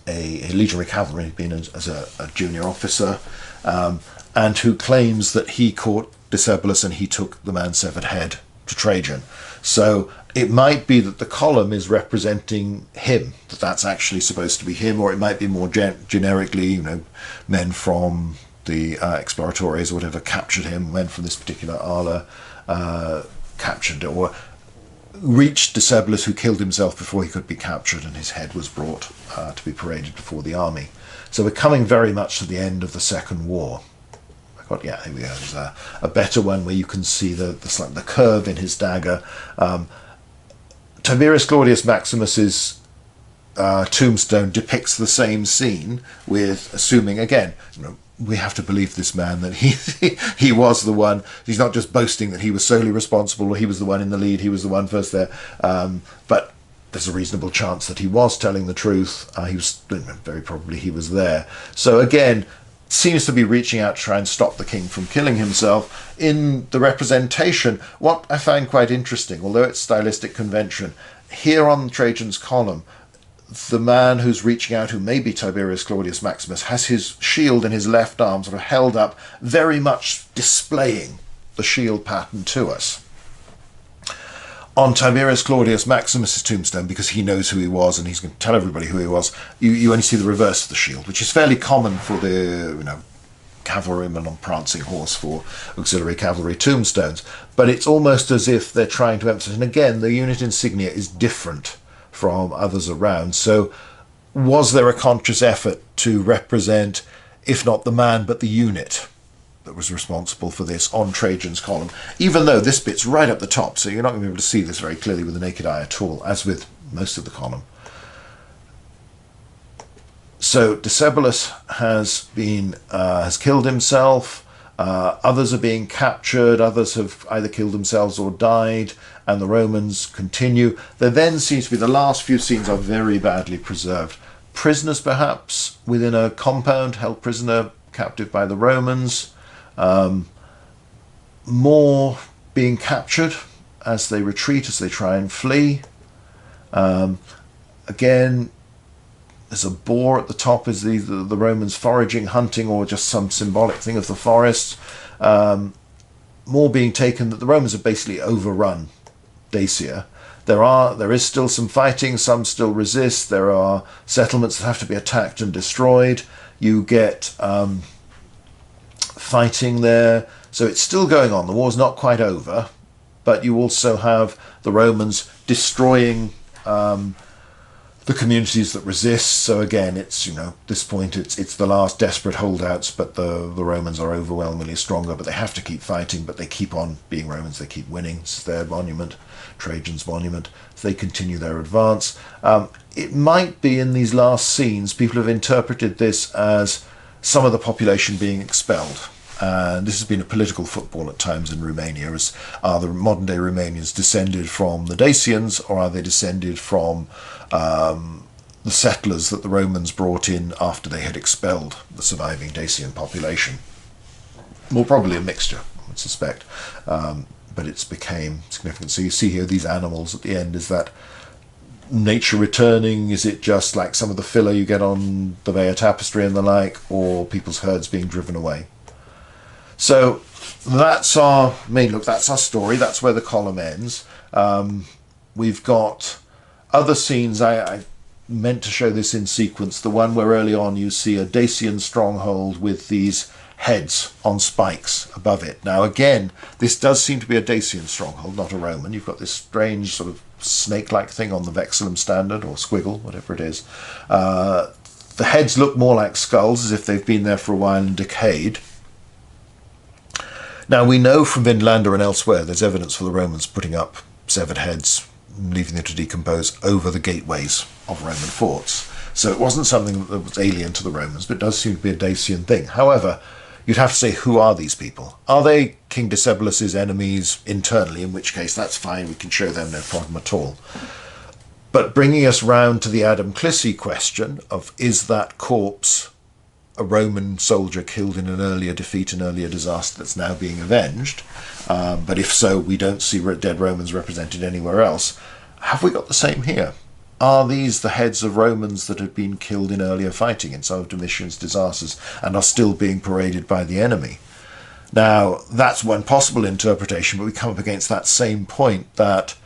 a legionary cavalry, being as a junior officer, and who claims that he caught Decebalus and he took the man's severed head to Trajan. So it might be that the column is representing him, that that's actually supposed to be him, or it might be more generically, men from the exploratores or whatever captured him, men from this particular ala captured or reached Decebalus, who killed himself before he could be captured, and his head was brought to be paraded before the army. So we're coming very much to the end of the Second War. Yeah, here we go. There's a better one where you can see the curve in his dagger. Tiberius Claudius Maximus's tombstone depicts the same scene, with assuming again, we have to believe this man that he was the one. He's not just boasting that he was solely responsible or he was the one in the lead, he was the one first there, but there's a reasonable chance that he was telling the truth. He was very probably he was there. So again, seems to be reaching out to try and stop the king from killing himself. In the representation, what I find quite interesting, although it's stylistic convention, here on Trajan's column, the man who's reaching out, who may be Tiberius Claudius Maximus, has his shield in his left arm sort of held up, very much displaying the shield pattern to us. On Tiberius Claudius Maximus's tombstone, because he knows who he was and he's going to tell everybody who he was, you only see the reverse of the shield, which is fairly common for the cavalryman on prancing horse for auxiliary cavalry tombstones. But it's almost as if they're trying to emphasize, and again, the unit insignia is different from others around. So was there a conscious effort to represent, if not the man, but the unit that was responsible for this on Trajan's column, even though this bit's right up the top, so you're not going to be able to see this very clearly with the naked eye at all, as with most of the column. So Decebalus has killed himself, others are being captured, others have either killed themselves or died, and the Romans continue. There then seems to be, the last few scenes are very badly preserved. Prisoners perhaps within a compound, held prisoner, captive by the Romans. More being captured as they retreat, as they try and flee. Again, there's a boar at the top, is the Romans foraging, hunting, or just some symbolic thing of the forest. More being taken, that the Romans have basically overrun Dacia. There is still some fighting, some still resist. There are settlements that have to be attacked and destroyed. You get fighting there, so it's still going on. The war's not quite over, but you also have the Romans destroying the communities that resist. So again, it's this point it's the last desperate holdouts, but the Romans are overwhelmingly stronger, but they have to keep fighting, but they keep on being Romans, they keep winning. It's their monument, Trajan's monument. They continue their advance. It might be in these last scenes people have interpreted this as some of the population being expelled. And this has been a political football at times in Romania. Are the modern day Romanians descended from the Dacians, or are they descended from the settlers that the Romans brought in after they had expelled the surviving Dacian population? More probably a mixture, I would suspect. But it's became significant. So you see here these animals at the end. Is that nature returning? Is it just like some of the filler you get on the Veil tapestry and the like, or people's herds being driven away? So that's our main look, that's our story, that's where the column ends. We've got other scenes. I meant to show this in sequence. The one where early on you see a Dacian stronghold with these heads on spikes above it. Now again, this does seem to be a Dacian stronghold, not a Roman. You've got this strange sort of snake-like thing on the Vexillum standard, or squiggle, whatever it is. The heads look more like skulls, as if they've been there for a while and decayed. Now we know from Vinlander and elsewhere there's evidence for the Romans putting up severed heads, leaving them to decompose over the gateways of Roman forts. So it wasn't something that was alien to the Romans, but it does seem to be a Dacian thing. However, you'd have to say, who are these people? Are they King Decebalus's enemies internally, in which case that's fine, we can show them no problem at all. But bringing us round to the Adam Clissi question of, is that corpse a Roman soldier killed in an earlier defeat, an earlier disaster that's now being avenged? But if so, we don't see dead Romans represented anywhere else. Have we got the same here? Are these the heads of Romans that had been killed in earlier fighting in some of Domitian's disasters and are still being paraded by the enemy? Now, that's one possible interpretation, but we come up against that same point that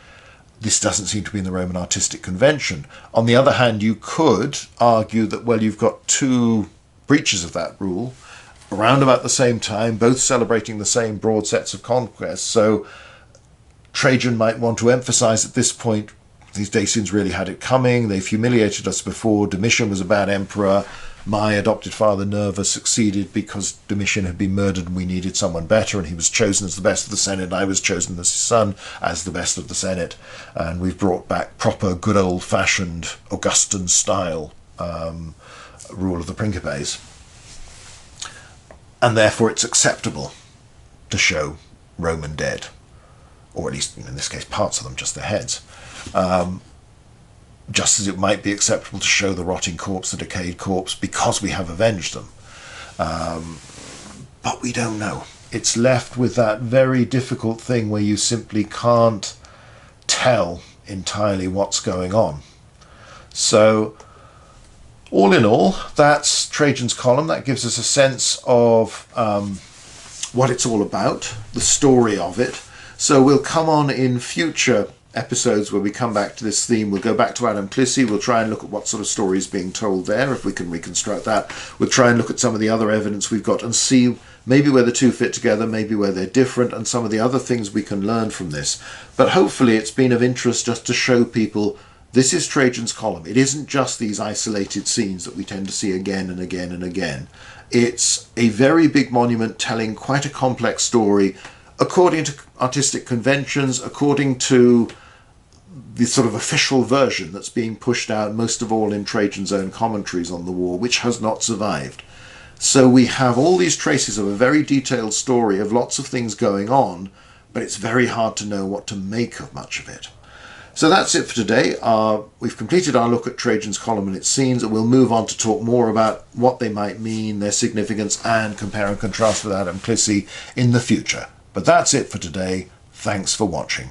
this doesn't seem to be in the Roman artistic convention. On the other hand, you could argue that, well, you've got two breaches of that rule around about the same time, both celebrating the same broad sets of conquests. So Trajan might want to emphasize at this point, these Dacians really had it coming. They've humiliated us before. Domitian was a bad emperor. My adopted father Nerva succeeded because Domitian had been murdered and we needed someone better, and he was chosen as the best of the Senate. I was chosen as his son as the best of the Senate, and we've brought back proper, good old-fashioned Augustan style rule of the Principes. And therefore it's acceptable to show Roman dead, or at least in this case parts of them, just their heads. Just as it might be acceptable to show the rotting corpse, the decayed corpse, because we have avenged them. But we don't know. It's left with that very difficult thing where you simply can't tell entirely what's going on. So, all in all, that's Trajan's column. That gives us a sense of what it's all about, the story of it. So we'll come on in future episodes where we come back to this theme. We'll go back to Adam Clissi. We'll try and look at what sort of story is being told there, if we can reconstruct that. We'll try and look at some of the other evidence we've got and see maybe where the two fit together, maybe where they're different, and some of the other things we can learn from this. But hopefully it's been of interest just to show people this is Trajan's column. It isn't just these isolated scenes that we tend to see again and again and again. It's a very big monument telling quite a complex story according to artistic conventions, according to the sort of official version that's being pushed out, most of all in Trajan's own commentaries on the war, which has not survived. So we have all these traces of a very detailed story of lots of things going on, but it's very hard to know what to make of much of it. So that's it for today. We've completed our look at Trajan's column and its scenes, and we'll move on to talk more about what they might mean, their significance, and compare and contrast with Adam Clissi in the future. But that's it for today. Thanks for watching.